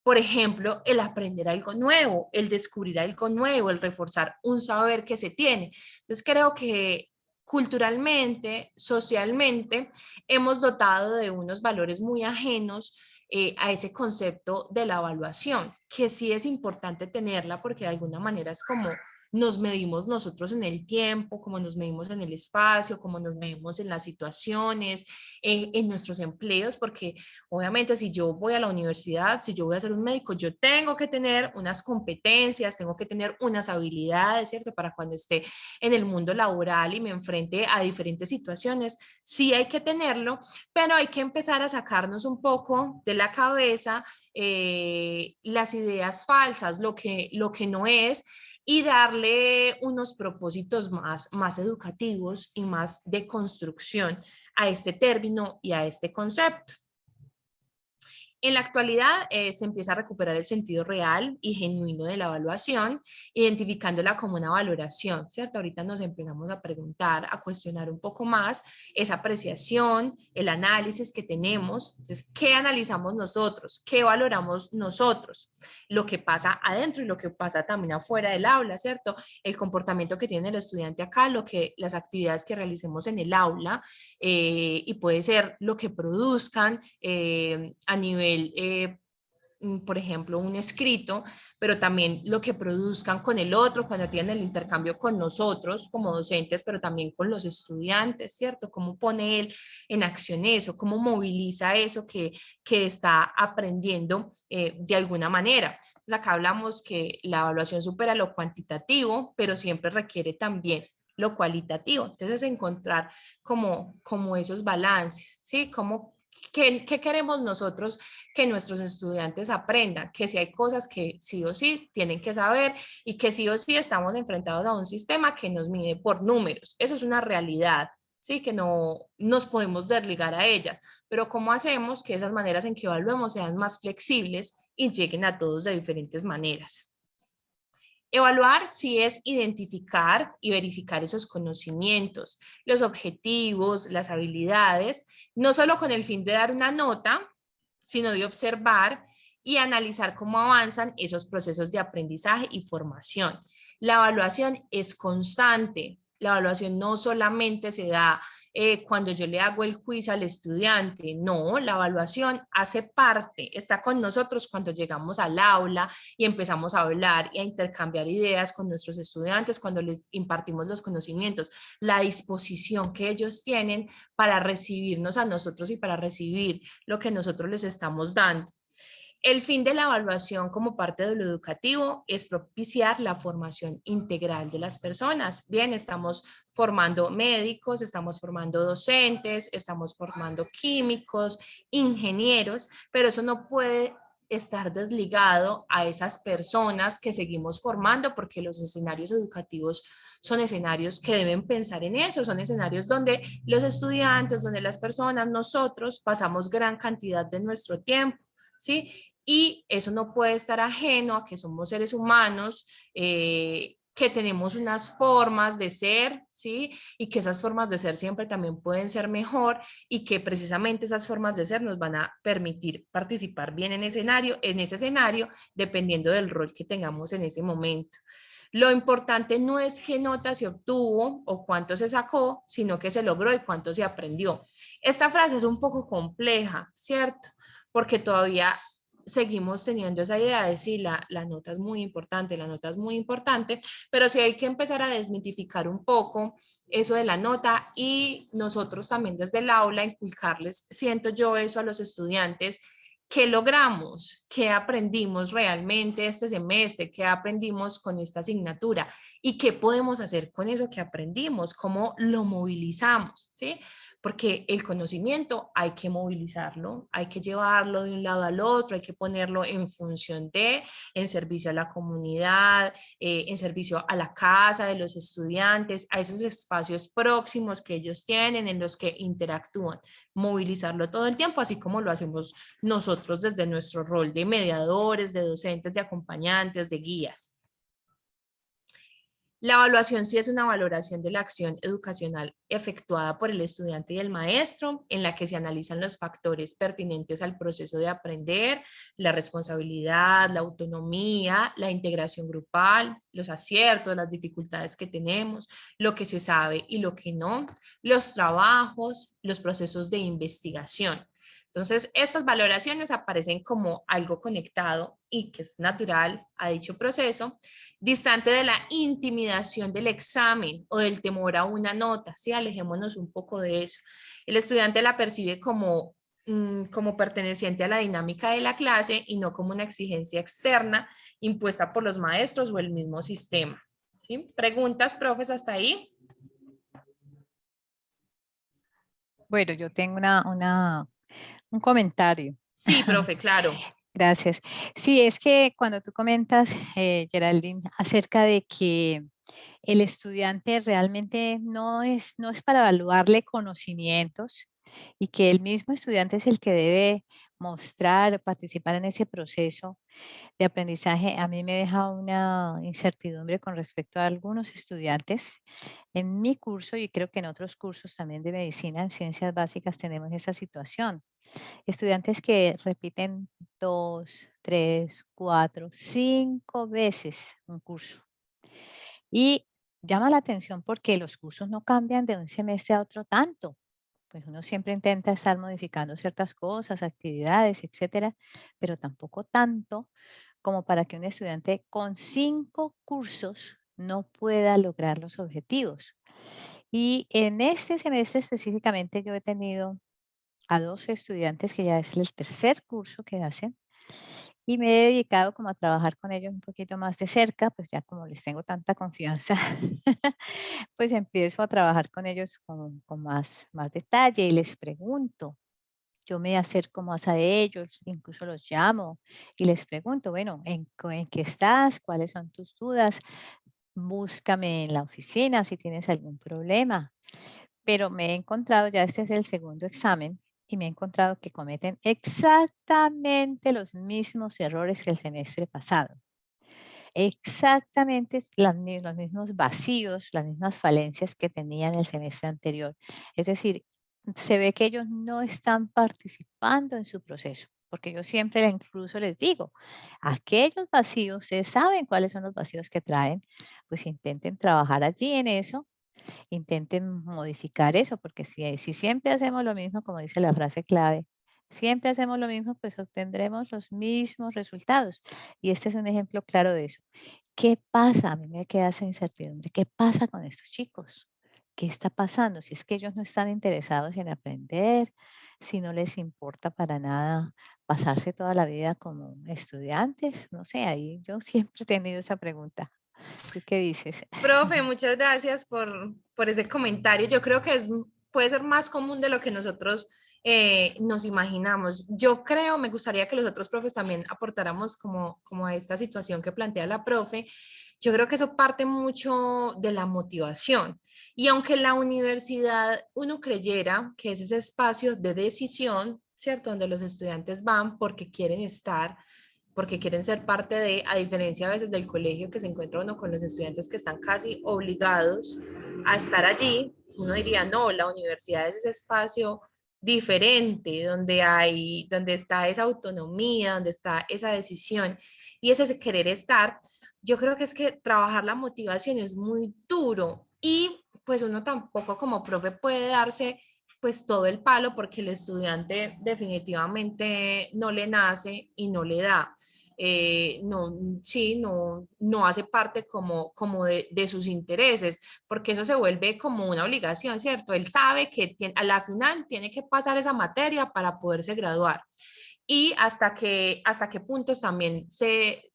Por ejemplo, el aprender algo nuevo, el descubrir algo nuevo, el reforzar un saber que se tiene. Entonces creo que culturalmente, socialmente, hemos dotado de unos valores muy ajenos a ese concepto de la evaluación, que sí es importante tenerla porque de alguna manera es como nos medimos nosotros en el tiempo, como nos medimos en el espacio, como nos medimos en las situaciones, en nuestros empleos, porque obviamente si yo voy a la universidad, si yo voy a ser un médico, yo tengo que tener unas competencias, tengo que tener unas habilidades, ¿cierto? Para cuando esté en el mundo laboral y me enfrente a diferentes situaciones, sí hay que tenerlo, pero hay que empezar a sacarnos un poco de la cabeza las ideas falsas, lo que no es, y darle unos propósitos más educativos y más de construcción a este término y a este concepto. En la actualidad se empieza a recuperar el sentido real y genuino de la evaluación, identificándola como una valoración, ¿cierto? Ahorita nos empezamos a preguntar, a cuestionar un poco más esa apreciación, el análisis que tenemos. Entonces, ¿qué analizamos nosotros? ¿Qué valoramos nosotros? Lo que pasa adentro y lo que pasa también afuera del aula, ¿cierto? El comportamiento que tiene el estudiante acá, las actividades que realicemos en el aula y puede ser lo que produzcan a nivel por ejemplo, un escrito, pero también lo que produzcan con el otro cuando tienen el intercambio con nosotros como docentes, pero también con los estudiantes, ¿cierto? Cómo pone él en acción eso, cómo moviliza eso que está aprendiendo de alguna manera. Entonces acá hablamos que la evaluación supera lo cuantitativo, pero siempre requiere también lo cualitativo. Entonces encontrar como esos balances, ¿sí? ¿Qué queremos nosotros que nuestros estudiantes aprendan? Que si hay cosas que sí o sí tienen que saber y que sí o sí estamos enfrentados a un sistema que nos mide por números. Eso es una realidad, ¿sí? Que no nos podemos desligar a ella. Pero ¿cómo hacemos que esas maneras en que evaluemos sean más flexibles y lleguen a todos de diferentes maneras? Evaluar sí es identificar y verificar esos conocimientos, los objetivos, las habilidades, no solo con el fin de dar una nota, sino de observar y analizar cómo avanzan esos procesos de aprendizaje y formación. La evaluación es constante. La evaluación no solamente se da cuando yo le hago el quiz al estudiante, no, la evaluación hace parte, está con nosotros cuando llegamos al aula y empezamos a hablar y a intercambiar ideas con nuestros estudiantes, cuando les impartimos los conocimientos, la disposición que ellos tienen para recibirnos a nosotros y para recibir lo que nosotros les estamos dando. El fin de la evaluación como parte de lo educativo es propiciar la formación integral de las personas. Bien, estamos formando médicos, estamos formando docentes, estamos formando químicos, ingenieros, pero eso no puede estar desligado a esas personas que seguimos formando, porque los escenarios educativos son escenarios que deben pensar en eso, son escenarios donde los estudiantes, donde las personas, nosotros pasamos gran cantidad de nuestro tiempo, ¿sí? Y eso no puede estar ajeno a que somos seres humanos, que tenemos unas formas de ser, ¿sí? Y que esas formas de ser siempre también pueden ser mejor y que precisamente esas formas de ser nos van a permitir participar bien en ese escenario, dependiendo del rol que tengamos en ese momento. Lo importante no es qué nota se obtuvo o cuánto se sacó, sino qué se logró y cuánto se aprendió. Esta frase es un poco compleja, ¿cierto? Porque todavía seguimos teniendo esa idea de sí, la nota es muy importante, la nota es muy importante, pero sí hay que empezar a desmitificar un poco eso de la nota y nosotros también desde el aula inculcarles, siento yo eso a los estudiantes, ¿qué logramos? ¿Qué aprendimos realmente este semestre? ¿Qué aprendimos con esta asignatura? ¿Y qué podemos hacer con eso que aprendimos? ¿Cómo lo movilizamos? ¿Sí? Porque el conocimiento hay que movilizarlo, hay que llevarlo de un lado al otro, hay que ponerlo en función de, en servicio a la comunidad, en servicio a la casa de los estudiantes, a esos espacios próximos que ellos tienen, en los que interactúan, movilizarlo todo el tiempo, así como lo hacemos nosotros desde nuestro rol de mediadores, de docentes, de acompañantes, de guías. La evaluación sí es una valoración de la acción educacional efectuada por el estudiante y el maestro, en la que se analizan los factores pertinentes al proceso de aprender, la responsabilidad, la autonomía, la integración grupal, los aciertos, las dificultades que tenemos, lo que se sabe y lo que no, los trabajos, los procesos de investigación. Entonces, estas valoraciones aparecen como algo conectado y que es natural a dicho proceso, distante de la intimidación del examen o del temor a una nota, ¿sí? Alejémonos un poco de eso. El estudiante la percibe como perteneciente a la dinámica de la clase y no como una exigencia externa impuesta por los maestros o el mismo sistema, ¿sí? ¿Preguntas, profes, hasta ahí? Bueno, yo tengo un comentario. Sí, profe, claro. Gracias. Sí, es que cuando tú comentas, Geraldine, acerca de que el estudiante realmente no es para evaluarle conocimientos y que el mismo estudiante es el que debe mostrar, participar en ese proceso de aprendizaje, a mí me deja una incertidumbre con respecto a algunos estudiantes. En mi curso, y creo que en otros cursos también de medicina, en ciencias básicas, tenemos esa situación. Estudiantes que repiten 2, 3, 4, 5 veces un curso. Y llama la atención porque los cursos no cambian de un semestre a otro tanto. Pues uno siempre intenta estar modificando ciertas cosas, actividades, etcétera, pero tampoco tanto como para que un estudiante con 5 cursos no pueda lograr los objetivos. Y en este semestre específicamente yo he tenido a 2 estudiantes que ya es el tercer curso que hacen y me he dedicado como a trabajar con ellos un poquito más de cerca, pues ya como les tengo tanta confianza, pues empiezo a trabajar con ellos con más detalle y les pregunto. Yo me acerco más a ellos, incluso los llamo y les pregunto, bueno, ¿en qué estás? ¿Cuáles son tus dudas? Búscame en la oficina si tienes algún problema. Pero me he encontrado, ya este es el segundo examen, y me he encontrado que cometen exactamente los mismos errores que el semestre pasado. Exactamente los mismos vacíos, las mismas falencias que tenían el semestre anterior. Es decir, se ve que ellos no están participando en su proceso, porque yo siempre incluso les digo, aquellos vacíos, ustedes saben cuáles son los vacíos que traen, pues intenten trabajar allí en eso, intenten modificar eso, porque si siempre hacemos lo mismo, como dice la frase clave, siempre hacemos lo mismo, pues obtendremos los mismos resultados. Y este es un ejemplo claro de eso. ¿Qué pasa? A mí me queda esa incertidumbre. ¿Qué pasa con estos chicos? ¿Qué está pasando? Si es que ellos no están interesados en aprender, si no les importa para nada pasarse toda la vida como estudiantes, no sé, ahí yo siempre he tenido esa pregunta. ¿Tú qué dices? Profe, muchas gracias por ese comentario. Yo creo que puede ser más común de lo que nosotros nos imaginamos. Yo creo, me gustaría que los otros profes también aportáramos como a esta situación que plantea la profe. Yo creo que eso parte mucho de la motivación. Y aunque la universidad uno creyera que es ese espacio de decisión, ¿cierto? Donde los estudiantes van porque quieren estar, porque quieren ser parte de, a diferencia a veces del colegio que se encuentra uno con los estudiantes que están casi obligados a estar allí, uno diría, no, la universidad es ese espacio diferente, donde está esa autonomía, donde está esa decisión y ese querer estar. Yo creo que es que trabajar la motivación es muy duro y pues uno tampoco como profe puede darse pues todo el palo porque el estudiante definitivamente no le nace y no le da. No, sí, no hace parte como de sus intereses, porque eso se vuelve como una obligación, ¿cierto? Él sabe que a la final tiene que pasar esa materia para poderse graduar. Y hasta qué puntos también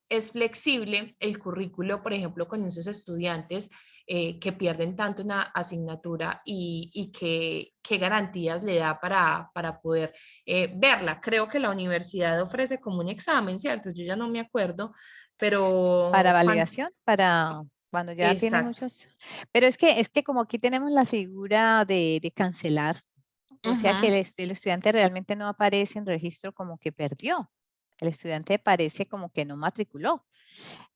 es flexible el currículo, por ejemplo, con esos estudiantes que pierden tanto una asignatura y qué garantías le da para poder verla. Creo que la universidad ofrece como un examen, ¿cierto? Yo ya no me acuerdo, pero... Para validación, para cuando ya tiene Exacto. muchos. Pero es que como aquí tenemos la figura de cancelar, o sea que Ujú. el estudiante realmente no aparece en registro como que perdió. El estudiante parece como que no matriculó.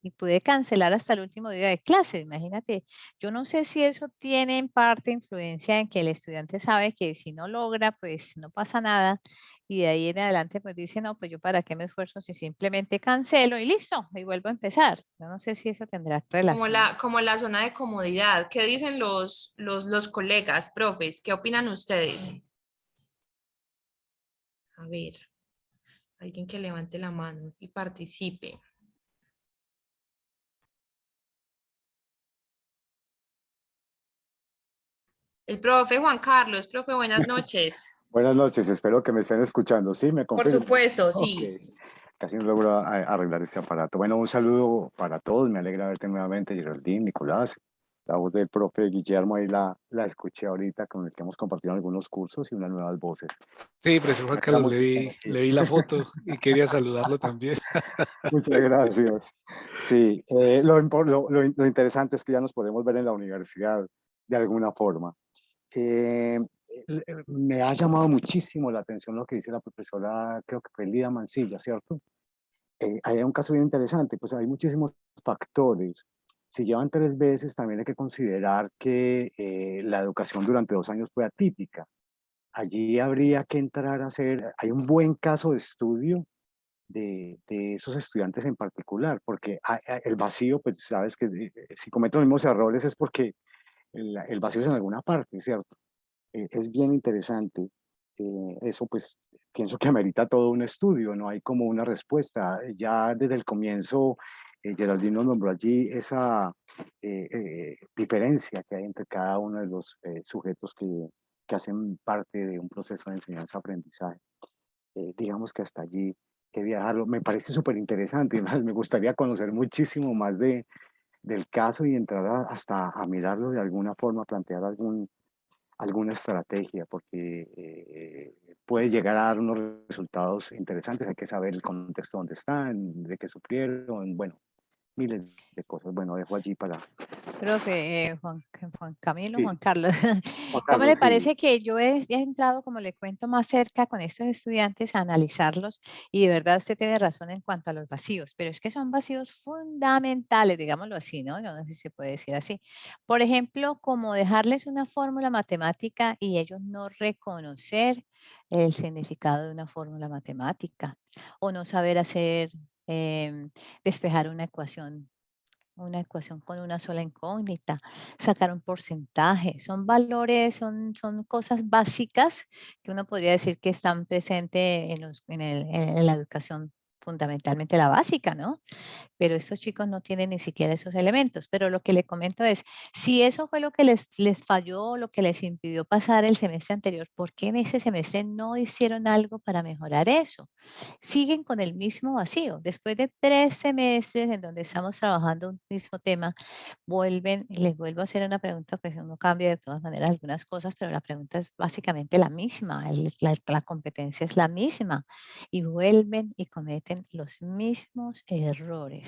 y pude cancelar hasta el último día de clase. Imagínate, yo no sé si eso tiene en parte influencia en que el estudiante sabe que si no logra, pues no pasa nada. Y de ahí en adelante, pues dice, no, pues yo para qué me esfuerzo si simplemente cancelo y listo, y vuelvo a empezar. Yo no sé si eso tendrá relación. Como la zona de comodidad. ¿Qué dicen los colegas, profes? ¿Qué opinan ustedes? A ver, alguien que levante la mano y participe. El profe Juan Carlos, profe, buenas noches. Buenas noches, espero que me estén escuchando. ¿Sí? ¿Me Por confirman? supuesto, Ok, sí. casi no logro arreglar este aparato. Bueno, un saludo para todos. Me alegra verte nuevamente, Geraldine, Nicolás. La voz del profe Guillermo ahí la escuché ahorita, con el que hemos compartido algunos cursos y unas nuevas voces. Sí, profesor Juan Carlos, Estamos bien aquí. le vi la foto y quería saludarlo también. Muchas gracias. Sí, lo interesante es que ya nos podemos ver en la universidad de alguna forma. Me ha llamado muchísimo la atención lo que dice la profesora, creo que fue Lida Mancilla, ¿cierto? Hay un caso bien interesante, pues hay muchísimos factores. Si llevan 3 veces, también hay que considerar que la educación durante 2 años fue atípica. Allí habría que entrar a hacer, hay un buen caso de estudio de esos estudiantes en particular, porque el vacío, pues sabes que si cometen los mismos errores es porque el vacío es en alguna parte, ¿cierto? Es bien interesante. Eso pues pienso que amerita todo un estudio, no hay como una respuesta. Ya desde el comienzo, Geraldine nos nombró allí esa diferencia que hay entre cada uno de los sujetos que hacen parte de un proceso de enseñanza-aprendizaje. Digamos que hasta allí que viajarlo. Me parece súper interesante y más, me gustaría conocer muchísimo más del caso y entrar hasta a mirarlo de alguna forma, plantear alguna estrategia, porque puede llegar a dar unos resultados interesantes. Hay que saber el contexto donde están, de qué sufrieron, bueno, miles de cosas. Bueno, dejo allí para... Profe, Juan Camilo, Sí, Juan Carlos, Juan ¿cómo Carlos, le sí. parece que yo he entrado, como le cuento, más cerca con estos estudiantes a analizarlos? Y de verdad usted tiene razón en cuanto a los vacíos, pero es que son vacíos fundamentales, digámoslo así, ¿no? Yo no sé si se puede decir así. Por ejemplo, como dejarles una fórmula matemática y ellos no reconocer el significado de una fórmula matemática o no saber hacer, despejar una ecuación con una sola incógnita, sacar un porcentaje. Son valores, son cosas básicas que uno podría decir que están presentes en la educación, fundamentalmente la básica, ¿no? Pero estos chicos no tienen ni siquiera esos elementos. Pero lo que le comento es, si eso fue lo que les falló, lo que les impidió pasar el semestre anterior, ¿por qué en ese semestre no hicieron algo para mejorar eso? Siguen con el mismo vacío. Después de 3 semestres en donde estamos trabajando un mismo tema, vuelven, y les vuelvo a hacer una pregunta, pues uno cambia de todas maneras algunas cosas, pero la pregunta es básicamente la misma, la competencia es la misma y vuelven y cometen los mismos errores.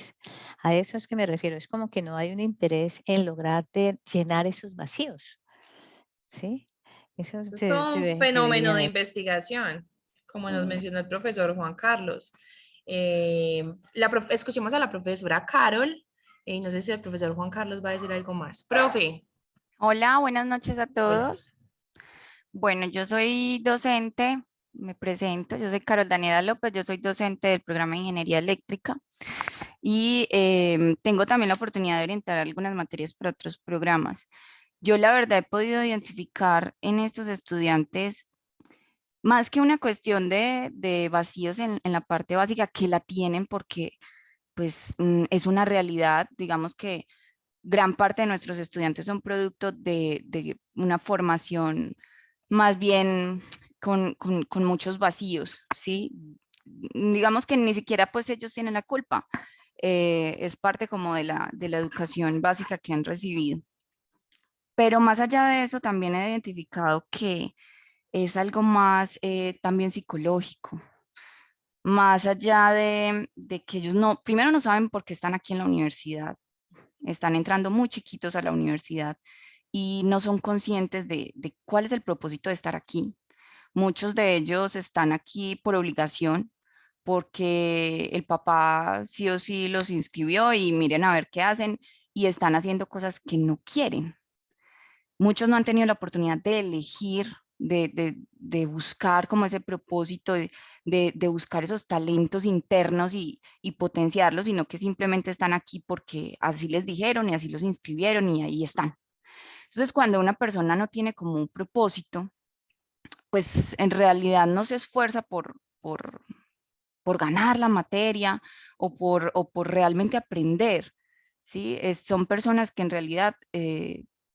A eso es que me refiero, es como que no hay un interés en lograr llenar esos vacíos, ¿sí? Eso Eso es todo un fenómeno debería de haber. investigación, como nos Mm. mencionó el profesor Juan Carlos. Escuchemos a la profesora Carol. No sé si el profesor Juan Carlos va a decir algo más. Profe. Hola, buenas noches a Hola. todos. Bueno, yo soy docente, me presento, yo soy Carol Daniela López, yo soy docente del programa de Ingeniería Eléctrica y tengo también la oportunidad de orientar algunas materias para otros programas. Yo la verdad he podido identificar en estos estudiantes más que una cuestión de vacíos en la parte básica, que la tienen porque pues es una realidad, digamos que gran parte de nuestros estudiantes son producto de una formación más bien con muchos vacíos, ¿sí? Digamos que ni siquiera pues ellos tienen la culpa, es parte como de la educación básica que han recibido. Pero más allá de eso, también he identificado que es algo más también psicológico, más allá de que ellos no, primero no saben por qué están aquí en la universidad, están entrando muy chiquitos a la universidad y no son conscientes de cuál es el propósito de estar aquí. Muchos de ellos están aquí por obligación, porque el papá sí o sí los inscribió y miren a ver qué hacen y están haciendo cosas que no quieren. Muchos no han tenido la oportunidad de elegir, de buscar como ese propósito, de buscar esos talentos internos y potenciarlos, sino que simplemente están aquí porque así les dijeron y así los inscribieron y ahí están. Entonces, cuando una persona no tiene como un propósito, pues en realidad no se esfuerza por ganar la materia o por realmente aprender, ¿sí? Son personas que en realidad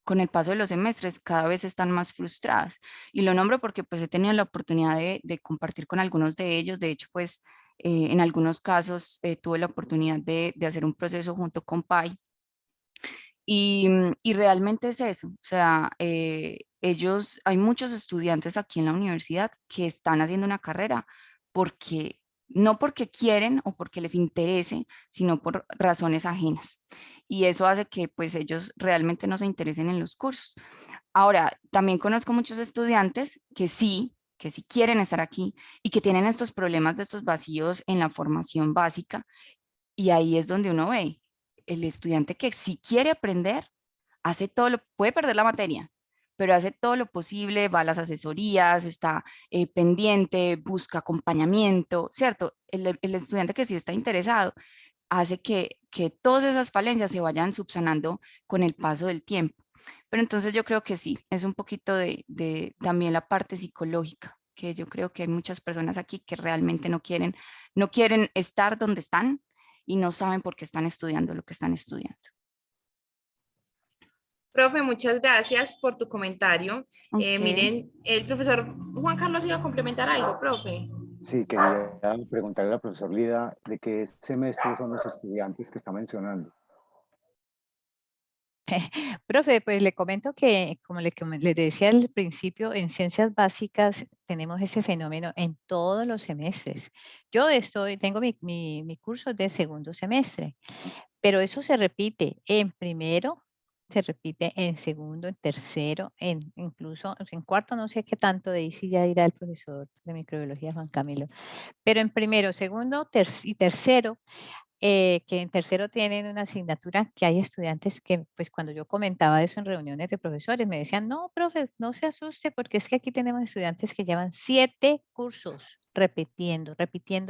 con el paso de los semestres cada vez están más frustradas. Y lo nombro porque pues he tenido la oportunidad de compartir con algunos de ellos. De hecho, pues en algunos casos tuve la oportunidad de hacer un proceso junto con PAI. Y realmente es eso, o sea, hay muchos estudiantes aquí en la universidad que están haciendo una carrera porque, no porque quieren o porque les interese, sino por razones ajenas. Y eso hace que pues ellos realmente no se interesen en los cursos. Ahora, también conozco muchos estudiantes que sí quieren estar aquí y que tienen estos problemas de estos vacíos en la formación básica y ahí es donde uno ve el estudiante que si quiere aprender, hace todo lo, puede perder la materia, pero hace todo lo posible, va a las asesorías, está pendiente, busca acompañamiento, ¿cierto? El estudiante que sí está interesado hace que todas esas falencias se vayan subsanando con el paso del tiempo. Pero entonces yo creo que sí, es un poquito de también la parte psicológica, que yo creo que hay muchas personas aquí que realmente no quieren estar donde están y no saben por qué están estudiando lo que están estudiando. Profe, muchas gracias por tu comentario. Ok. Miren, el profesor Juan Carlos iba a complementar algo, profe. Sí, quería preguntarle al profesor Lida de qué semestre son los estudiantes que está mencionando. Profe, pues le comento que, como les decía al principio, en ciencias básicas tenemos ese fenómeno en todos los semestres. Yo tengo mi curso de segundo semestre, pero eso se repite en primero, se repite en segundo, en tercero, incluso en cuarto, no sé qué tanto, de ahí sí ya irá el profesor de microbiología, Juan Camilo, pero en primero, segundo y tercero, que en tercero tienen una asignatura que hay estudiantes que, pues cuando yo comentaba eso en reuniones de profesores, me decían, no, profe, no se asuste porque es que aquí tenemos estudiantes que llevan 7 cursos repitiendo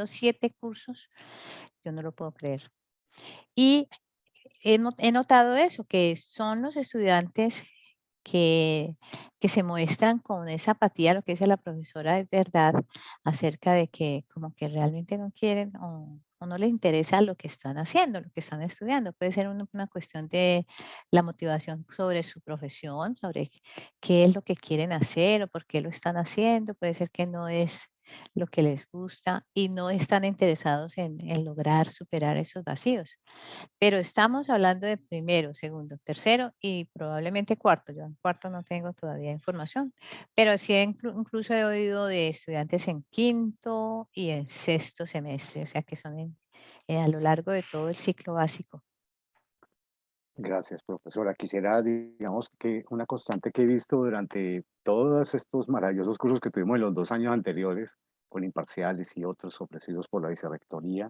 7 cursos. Yo no lo puedo creer. Y he notado eso, que son los estudiantes que, que se muestran con esa apatía, lo que dice la profesora es verdad, acerca de que como que realmente no quieren o no les interesa lo que están haciendo, lo que están estudiando. Puede ser una cuestión de la motivación sobre su profesión, sobre qué es lo que quieren hacer o por qué lo están haciendo. Puede ser que no es lo que les gusta y no están interesados en lograr superar esos vacíos. Pero estamos hablando de primero, segundo, tercero y probablemente cuarto. Yo en cuarto no tengo todavía información, pero sí incluso he oído de estudiantes en quinto y en sexto semestre, o sea que son a lo largo de todo el ciclo básico. Gracias, profesora. Quisiera, digamos, que una constante que he visto durante todos estos maravillosos cursos que tuvimos en los 2 años anteriores, con imparciales y otros ofrecidos por la vicerrectoría,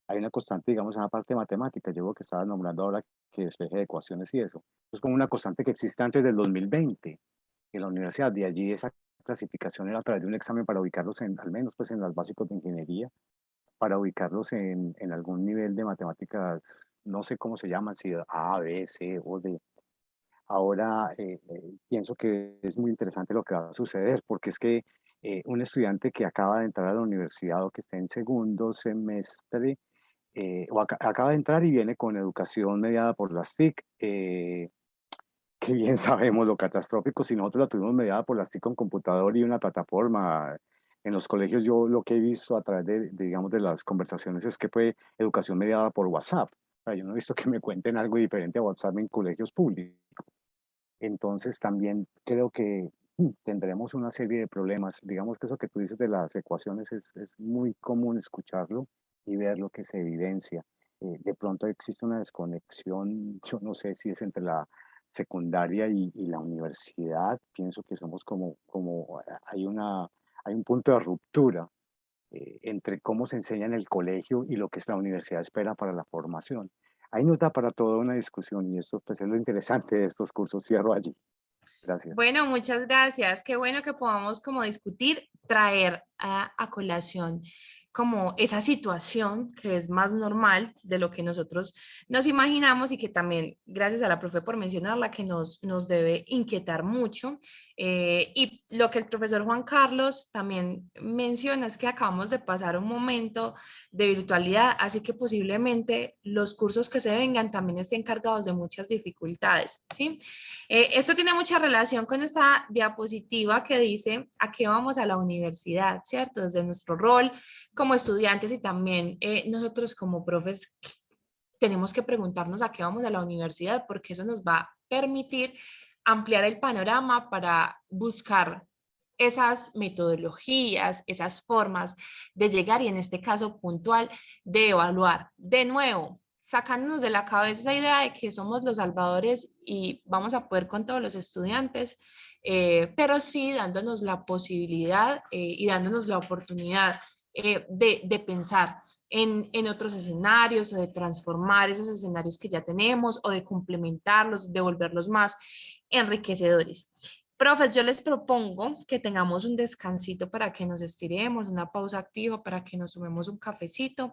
hay una constante, digamos, en la parte matemática. Yo veo que estaba nombrando ahora que despeje de ecuaciones y eso. Es como una constante que existe antes del 2020 en la universidad. De allí esa clasificación era a través de un examen para ubicarlos en, al menos pues en los básicos de ingeniería, para ubicarlos en algún nivel de matemáticas, no sé cómo se llaman, si A, B, C o D. Ahora pienso que es muy interesante lo que va a suceder, porque es que un estudiante que acaba de entrar a la universidad o que está en segundo semestre, acaba de entrar y viene con educación mediada por las TIC, que bien sabemos lo catastrófico, si nosotros la tuvimos mediada por las TIC con computador y una plataforma. En los colegios yo lo que he visto a través digamos, de las conversaciones es que fue educación mediada por WhatsApp. O sea, yo no he visto que me cuenten algo diferente a WhatsApp en colegios públicos. Entonces también creo que tendremos una serie de problemas. Digamos que eso que tú dices de las ecuaciones es muy común escucharlo y ver lo que se evidencia. De pronto existe una desconexión, yo no sé si es entre la secundaria y la universidad. Pienso que somos hay un punto de ruptura entre cómo se enseña en el colegio y lo que la universidad espera para la formación. Ahí nos da para toda una discusión y eso pues, es lo interesante de estos cursos. Cierro allí. Gracias. Bueno, muchas gracias. Qué bueno que podamos como discutir, traer a colación como esa situación que es más normal de lo que nosotros nos imaginamos y que también, gracias a la profe por mencionarla, que nos debe inquietar mucho. Y lo que el profesor Juan Carlos también menciona es que acabamos de pasar un momento de virtualidad, así que posiblemente los cursos que se vengan también estén cargados de muchas dificultades, ¿sí? Esto tiene mucha relación con esta diapositiva que dice a qué vamos a la universidad, ¿cierto? Desde nuestro rol como estudiantes y también nosotros como profes tenemos que preguntarnos a qué vamos a la universidad porque eso nos va a permitir ampliar el panorama para buscar esas metodologías, esas formas de llegar y en este caso puntual de evaluar. De nuevo, sacándonos de la cabeza esa idea de que somos los salvadores y vamos a poder con todos los estudiantes, pero sí dándonos la posibilidad y dándonos la oportunidad de pensar en otros escenarios o de transformar esos escenarios que ya tenemos o de complementarlos, de volverlos más enriquecedores. Profes, yo les propongo que tengamos un descansito para que nos estiremos, una pausa activa para que nos tomemos un cafecito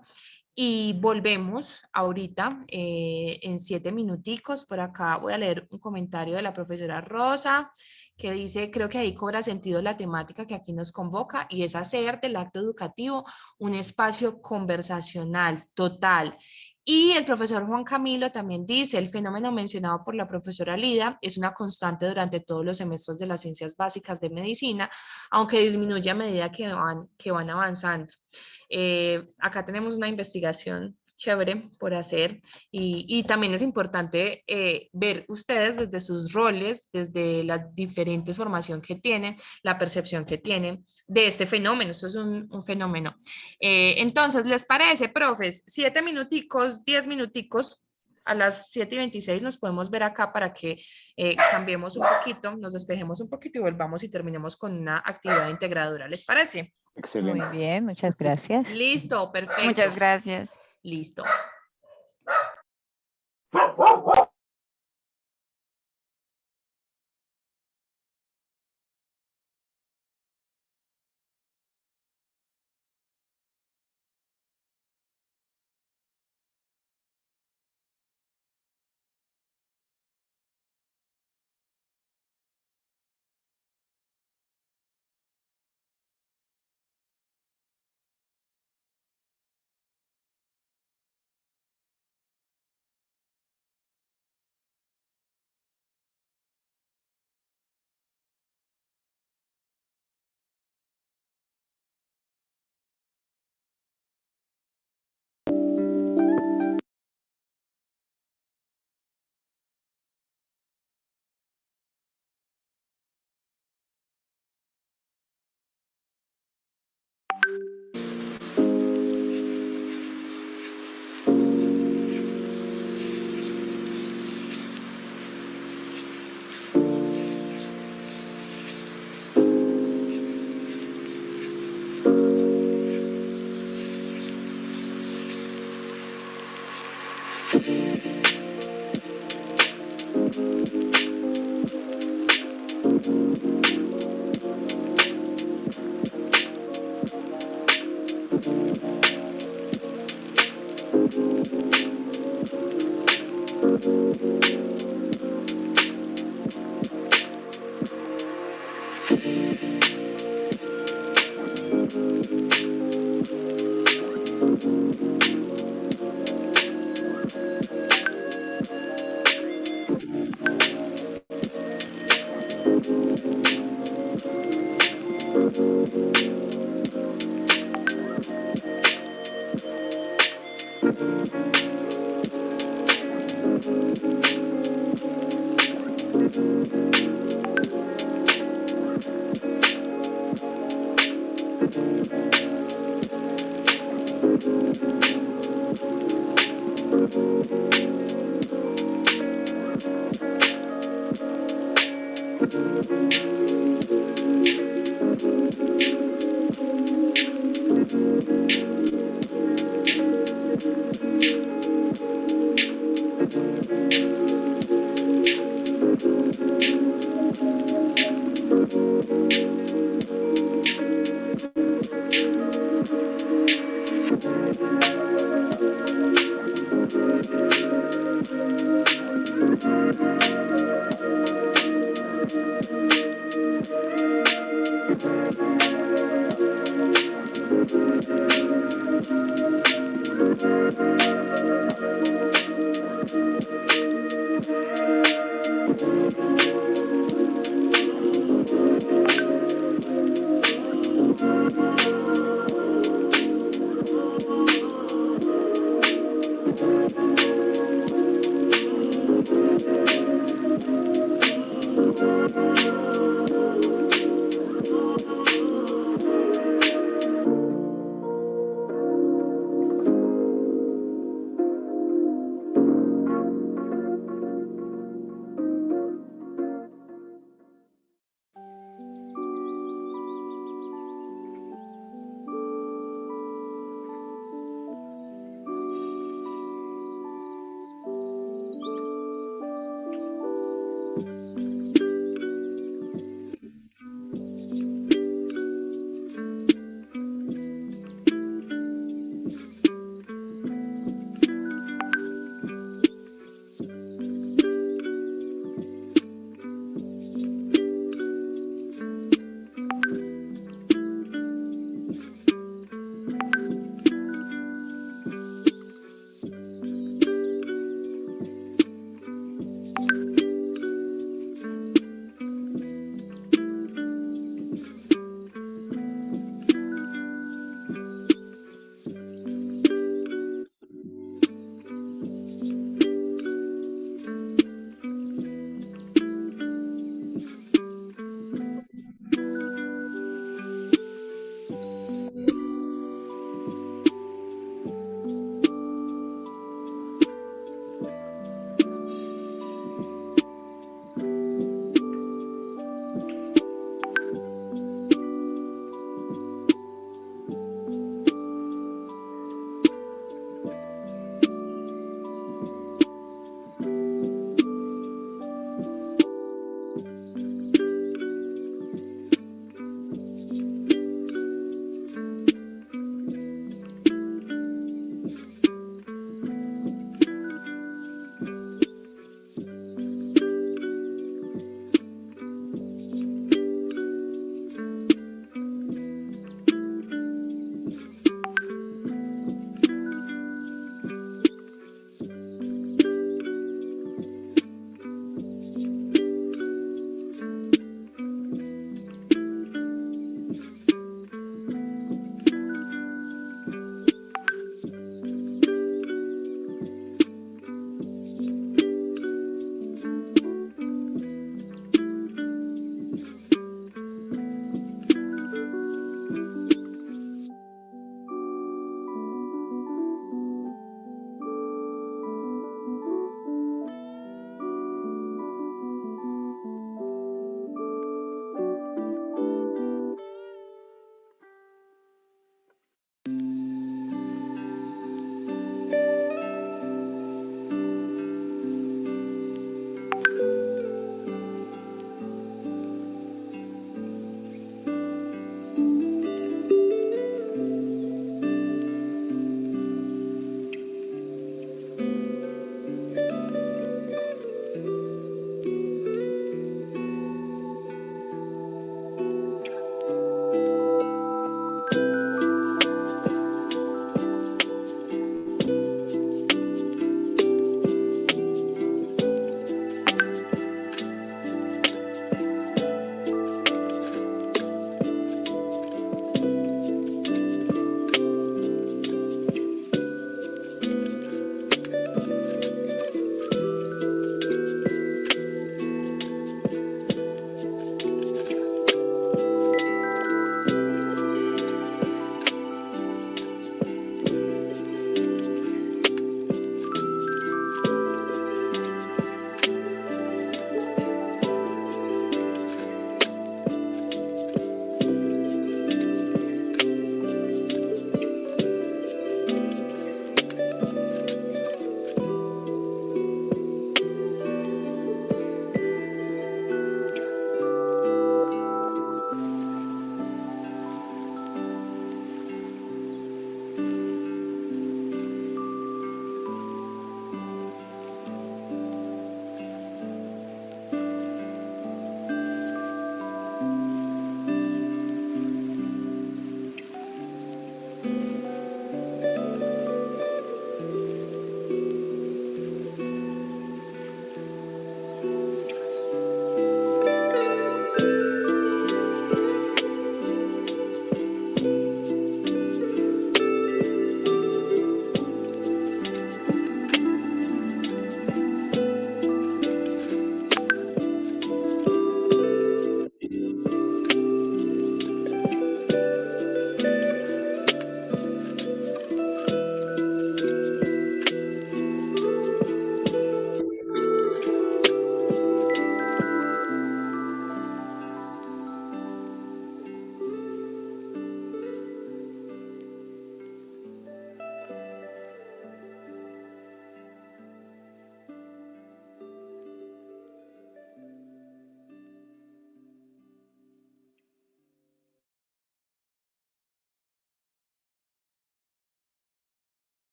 y volvemos ahorita en 7 minuticos. Por acá voy a leer un comentario de la profesora Rosa que dice, creo que ahí cobra sentido la temática que aquí nos convoca y es hacer del acto educativo un espacio conversacional total. Y el profesor Juan Camilo también dice, el fenómeno mencionado por la profesora Lida es una constante durante todos los semestres de las ciencias básicas de medicina, aunque disminuye a medida que van avanzando. Acá tenemos una investigación chévere por hacer y también es importante ver ustedes desde sus roles, desde la diferente formación que tienen, la percepción que tienen de este fenómeno. Esto es un fenómeno. Entonces, ¿les parece, profes? 7 minuticos, 10 minuticos. A las 7:26 nos podemos ver acá para que cambiemos un poquito, nos despejemos un poquito y volvamos y terminemos con una actividad integradora. ¿Les parece? Excelente. Muy bien, muchas gracias. Listo, perfecto. Muchas gracias. Listo.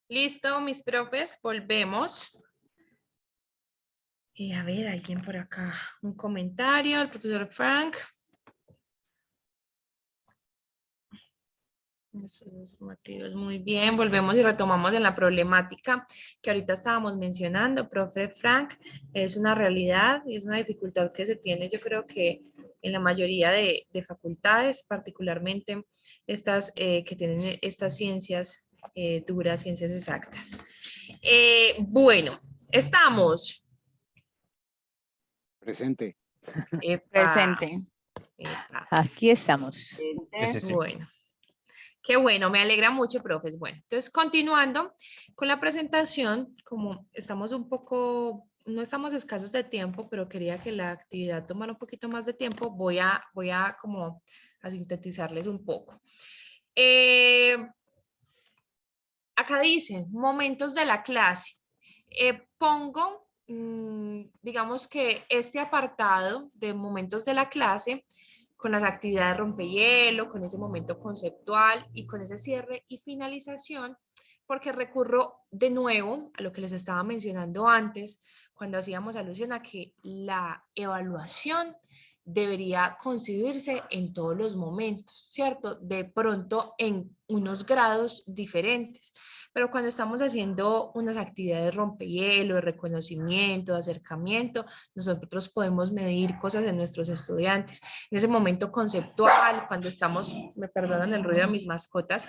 Listo, mis profes, volvemos. A ver, alguien por acá, un comentario, el profesor Frank. Muy bien, volvemos y retomamos en la problemática que ahorita estábamos mencionando, profe Frank. Es una realidad y es una dificultad que se tiene, yo creo que en la mayoría de facultades, particularmente estas que tienen estas ciencias duras, ciencias exactas. Bueno, estamos. Presente. Epa, Presente. epa. Aquí estamos. Bueno. Qué bueno, me alegra mucho, profes. Bueno, entonces continuando con la presentación, como estamos un poco, no estamos escasos de tiempo, pero quería que la actividad tomara un poquito más de tiempo, voy a como a sintetizarles un poco. Acá dice, momentos de la clase. Pongo, digamos que este apartado de momentos de la clase, con las actividades rompehielo, con ese momento conceptual y con ese cierre y finalización, porque recurro de nuevo a lo que les estaba mencionando antes, cuando hacíamos alusión a que la evaluación debería concebirse en todos los momentos, ¿cierto? De pronto en unos grados diferentes, pero cuando estamos haciendo unas actividades rompehielo, de reconocimiento, de acercamiento, nosotros podemos medir cosas en nuestros estudiantes. En ese momento conceptual, cuando estamos, me perdonan el ruido de mis mascotas,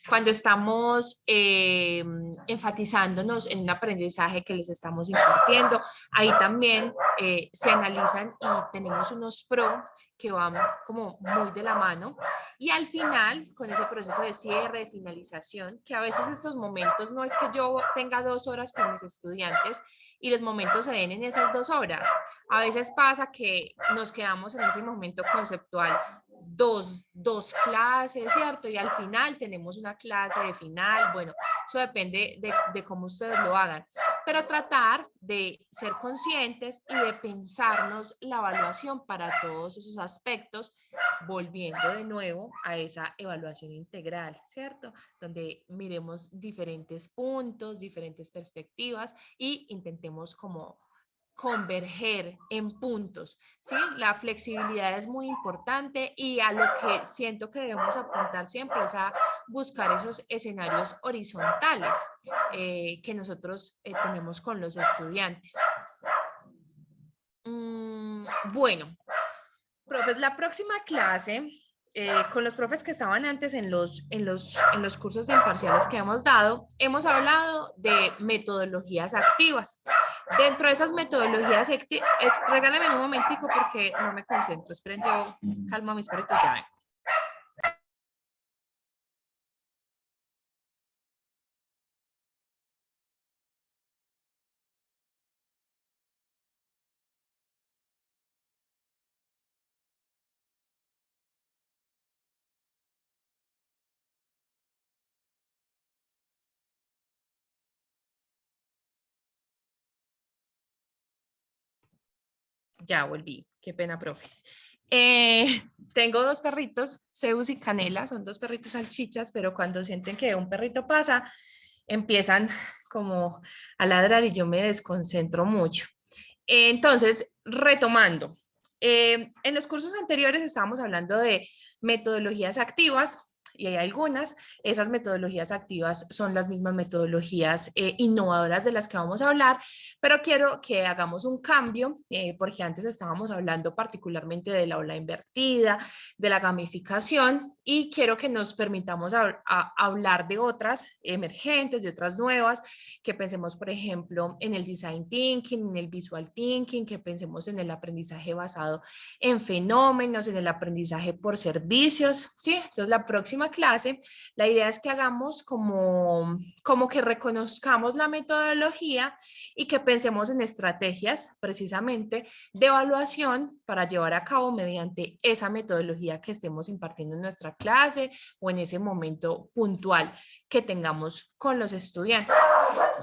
cuando estamos enfatizándonos en un aprendizaje que les estamos impartiendo, ahí también se analizan y tenemos unos pro que van como muy de la mano, y al final, con ese proceso de cierre, de finalización, que a veces estos momentos no es que yo tenga 2 horas con mis estudiantes y los momentos se den en esas 2 horas. A veces pasa que nos quedamos en ese momento conceptual dos clases, ¿cierto? Y al final tenemos una clase de final. Bueno, eso depende de cómo ustedes lo hagan. Pero tratar de ser conscientes y de pensarnos la evaluación para todos esos aspectos, volviendo de nuevo a esa evaluación integral, ¿cierto? Donde miremos diferentes puntos, diferentes perspectivas y intentemos como converger en puntos, ¿sí? La flexibilidad es muy importante y a lo que siento que debemos apuntar siempre es a buscar esos escenarios horizontales que nosotros tenemos con los estudiantes. Bueno, profes, la próxima clase, con los profes que estaban antes en los cursos de imparciales que hemos dado, hemos hablado de metodologías activas. Dentro de esas metodologías, regálame un momentico porque no me concentro. Esperen, yo calmo a mis perritos, ya vengo. Ya volví, qué pena, profes. Tengo 2 perritos, Zeus y Canela, son 2 perritos salchichas, pero cuando sienten que un perrito pasa, empiezan como a ladrar y yo me desconcentro mucho. Entonces, retomando, en los cursos anteriores estábamos hablando de metodologías activas, y hay algunas, esas metodologías activas son las mismas metodologías innovadoras de las que vamos a hablar, pero quiero que hagamos un cambio, porque antes estábamos hablando particularmente de la ola invertida, de la gamificación, y quiero que nos permitamos hablar de otras emergentes, de otras nuevas, que pensemos, por ejemplo, en el design thinking, en el visual thinking, que pensemos en el aprendizaje basado en fenómenos, en el aprendizaje por servicios, ¿sí? Entonces, la próxima clase, la idea es que hagamos como que reconozcamos la metodología y que pensemos en estrategias, precisamente, de evaluación para llevar a cabo mediante esa metodología que estemos impartiendo en nuestra clase o en ese momento puntual que tengamos con los estudiantes.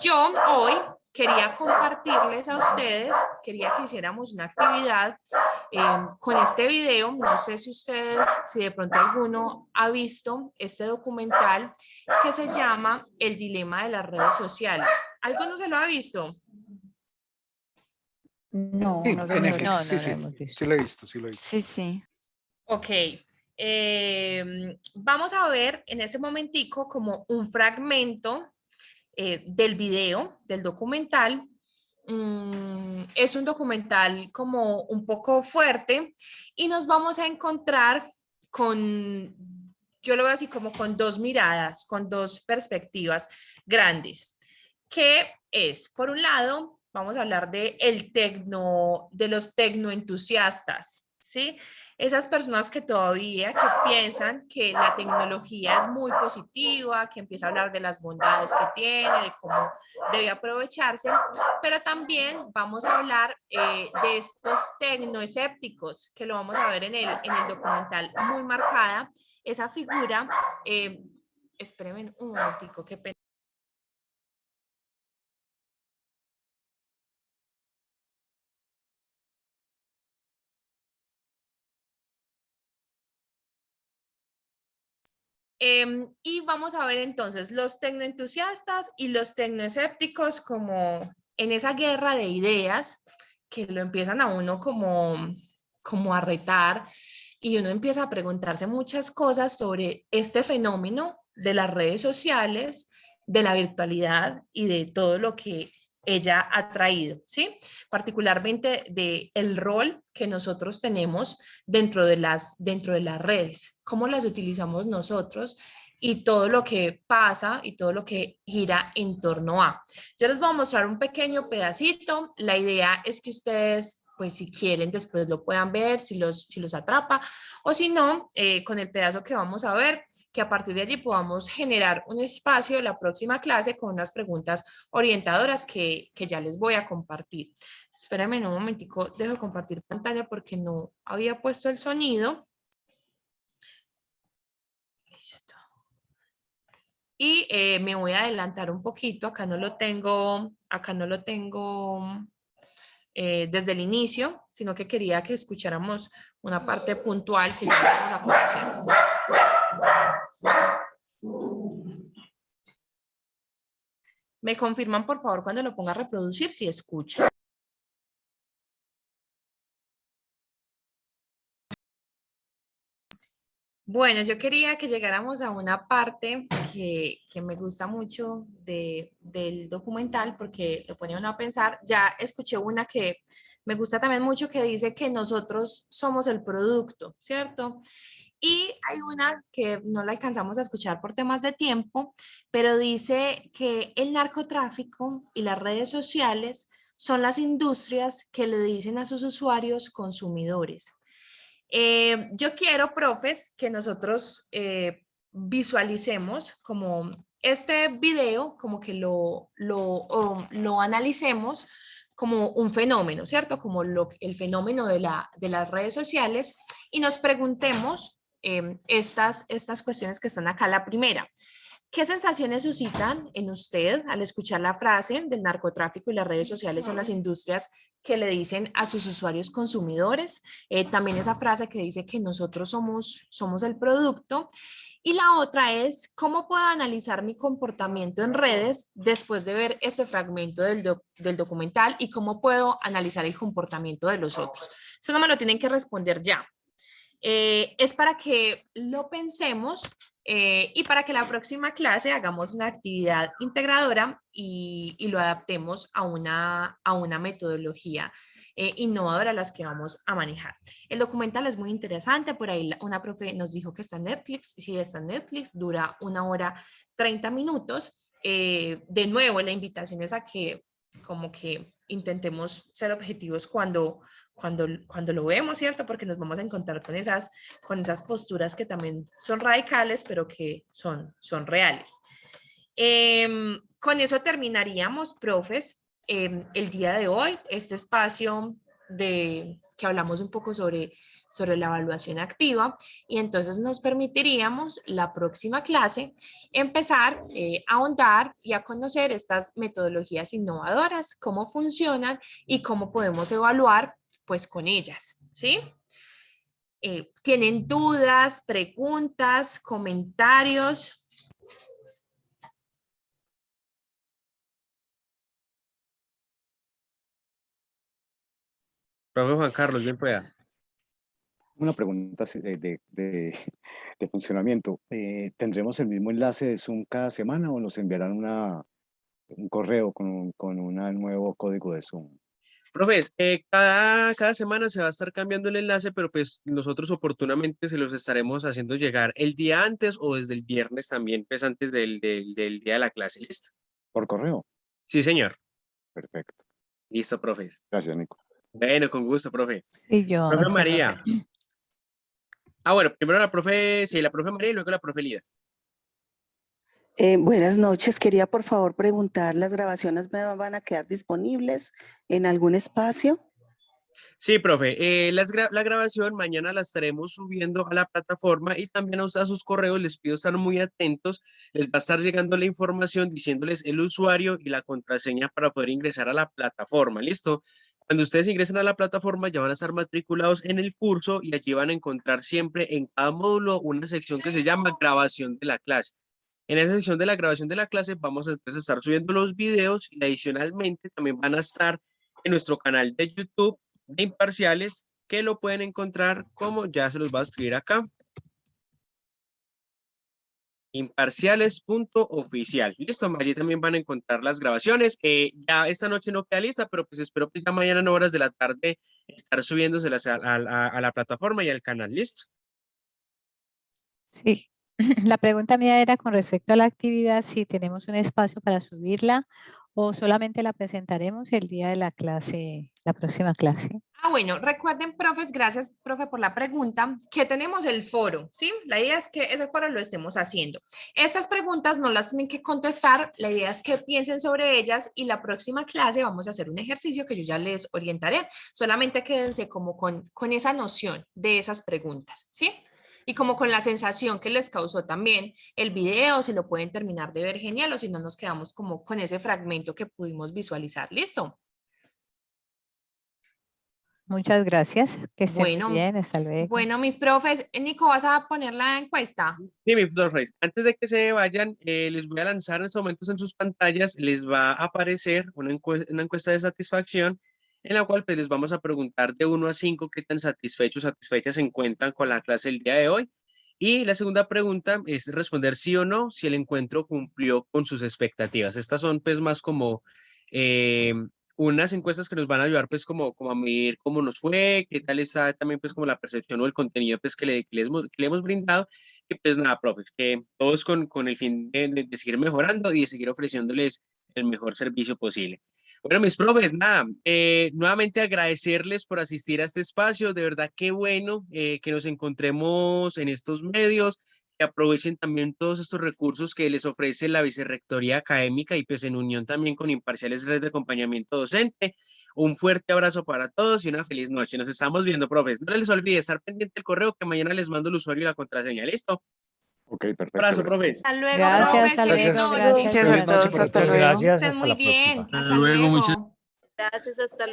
Yo hoy quería compartirles a ustedes, quería que hiciéramos una actividad con este video. No sé si ustedes, si de pronto alguno ha visto este documental que se llama El dilema de las redes sociales. ¿Alguno se lo ha visto? No, Sí, no, en no, efecto, no, sí, no lo sí, hemos visto. sí lo he visto, sí lo he visto. Sí, sí. Ok, vamos a ver en ese momentico como un fragmento del video, del documental. Es un documental como un poco fuerte y nos vamos a encontrar con, yo lo veo así como con dos miradas, con dos perspectivas grandes, que es, por un lado, vamos a hablar de los tecnoentusiastas, ¿sí? Esas personas que todavía piensan que la tecnología es muy positiva, que empieza a hablar de las bondades que tiene, de cómo debe aprovecharse, pero también vamos a hablar de estos tecnoescépticos, que lo vamos a ver en el documental muy marcada, esa figura, espérenme un momentico, qué pena. Y vamos a ver entonces los tecnoentusiastas y los tecnoescépticos como en esa guerra de ideas que lo empiezan a uno como a retar y uno empieza a preguntarse muchas cosas sobre este fenómeno de las redes sociales, de la virtualidad y de todo lo que ella ha traído, ¿sí? Particularmente de el rol que nosotros tenemos dentro de las redes, cómo las utilizamos nosotros y todo lo que pasa y todo lo que gira en torno a. Yo les voy a mostrar un pequeño pedacito. La idea es que ustedes, pues si quieren, después lo puedan ver, si los atrapa, o si no, con el pedazo que vamos a ver, que a partir de allí podamos generar un espacio de la próxima clase con unas preguntas orientadoras que ya les voy a compartir. Espérenme un momentico, dejo de compartir pantalla porque no había puesto el sonido. Listo. Y me voy a adelantar un poquito, acá no lo tengo desde el inicio, sino que quería que escucháramos una parte puntual que ya vamos a conocer. Me confirman, por favor, cuando lo ponga a reproducir, si escuchan. Bueno, yo quería que llegáramos a una parte que me gusta mucho del documental porque lo pone uno a pensar. Ya escuché una que me gusta también mucho que dice que nosotros somos el producto, ¿cierto? Y hay una que no la alcanzamos a escuchar por temas de tiempo, pero dice que el narcotráfico y las redes sociales son las industrias que le dicen a sus usuarios consumidores. Yo quiero, profes, que nosotros visualicemos como este video, como que lo analicemos como un fenómeno, ¿cierto? Como el fenómeno de las redes sociales y nos preguntemos estas cuestiones que están acá. La primera, ¿qué sensaciones suscitan en usted al escuchar la frase del narcotráfico y las redes sociales son las industrias que le dicen a sus usuarios consumidores? También esa frase que dice que nosotros somos el producto. Y la otra es, ¿cómo puedo analizar mi comportamiento en redes después de ver este fragmento del documental y cómo puedo analizar el comportamiento de los otros? Eso no me lo tienen que responder ya. Es para que lo pensemos y para que la próxima clase hagamos una actividad integradora y lo adaptemos a una metodología innovadora a las que vamos a manejar. El documental es muy interesante, por ahí una profe nos dijo que está en Netflix, sí está en Netflix, dura 1 hora 30 minutos. De nuevo, la invitación es a que como que intentemos ser objetivos cuando lo vemos, ¿cierto? Porque nos vamos a encontrar con esas posturas que también son radicales, pero que son reales. Con eso terminaríamos, profes, el día de hoy, este espacio que hablamos un poco sobre sobre la evaluación activa y entonces nos permitiríamos la próxima clase empezar a ahondar y a conocer estas metodologías innovadoras, cómo funcionan y cómo podemos evaluar pues con ellas, ¿sí? ¿Tienen dudas, preguntas, comentarios? Profe Juan Carlos, bien pueda. Una pregunta de funcionamiento. ¿Tendremos el mismo enlace de Zoom cada semana o nos enviarán un correo con un nuevo código de Zoom? Profes, cada semana se va a estar cambiando el enlace, pero pues nosotros oportunamente se los estaremos haciendo llegar el día antes o desde el viernes también, pues antes del día de la clase. ¿Listo? ¿Por correo? Sí, señor. Perfecto. Listo, profe. Gracias, Nico. Bueno, con gusto, profe. Y yo. Profe María. Bueno, primero la profe María y luego la profe Lida. Buenas noches, quería por favor preguntar, ¿las grabaciones me van a quedar disponibles en algún espacio? Sí, profe, la grabación mañana la estaremos subiendo a la plataforma y también a sus correos les pido estar muy atentos, les va a estar llegando la información diciéndoles el usuario y la contraseña para poder ingresar a la plataforma, ¿listo? Cuando ustedes ingresen a la plataforma ya van a estar matriculados en el curso y allí van a encontrar siempre en cada módulo una sección que se llama grabación de la clase. En esa sección de la grabación de la clase vamos a entonces estar subiendo los videos y adicionalmente también van a estar en nuestro canal de YouTube de Imparciales, que lo pueden encontrar como ya se los va a escribir acá. Imparciales.oficial. Listo, allí también van a encontrar las grabaciones. Ya esta noche no queda lista, pero pues espero que ya mañana en horas de la tarde estar subiéndoselas a la plataforma y al canal. ¿Listo? Sí. La pregunta mía era con respecto a la actividad, si tenemos un espacio para subirla o solamente la presentaremos el día de la clase, la próxima clase. Bueno, recuerden, profes, gracias, profe, por la pregunta, que tenemos el foro, ¿sí? La idea es que ese foro lo estemos haciendo. Estas preguntas no las tienen que contestar, la idea es que piensen sobre ellas y la próxima clase vamos a hacer un ejercicio que yo ya les orientaré. Solamente quédense como con esa noción de esas preguntas, ¿sí? Y como con la sensación que les causó también el video, si lo pueden terminar de ver genial o si no nos quedamos como con ese fragmento que pudimos visualizar. ¿Listo? Muchas gracias. Que estén Bueno, bien. Hasta luego. Bueno, mis profes, Nico, ¿vas a poner la encuesta? Sí, mis profes, antes de que se vayan, les voy a lanzar en estos momentos en sus pantallas, les va a aparecer una encuesta de satisfacción en la cual pues les vamos a preguntar de 1 a 5 qué tan satisfechos o satisfechas se encuentran con la clase del día de hoy. Y la segunda pregunta es responder sí o no si el encuentro cumplió con sus expectativas. Estas son pues más como unas encuestas que nos van a ayudar pues como a medir cómo nos fue, qué tal está también pues como la percepción o el contenido pues que le hemos brindado. Y pues nada, profes, que todos con el fin de seguir mejorando y de seguir ofreciéndoles el mejor servicio posible. Bueno, mis profes, nada, nuevamente agradecerles por asistir a este espacio, de verdad qué bueno que nos encontremos en estos medios, que aprovechen también todos estos recursos que les ofrece la Vicerrectoría Académica y pues en unión también con Imparciales Red de Acompañamiento Docente. Un fuerte abrazo para todos y una feliz noche. Nos estamos viendo, profes. No les olvide estar pendiente del correo que mañana les mando el usuario y la contraseña. ¿Listo? Ok, perfecto. Abrazo, profes. Hasta luego, Gracias, profes. hasta Feliz luego. noche. Gracias a todos. Hasta luego. Gracias, Estén hasta muy la bien. próxima. Hasta Luego, luego. muchas Gracias, hasta luego.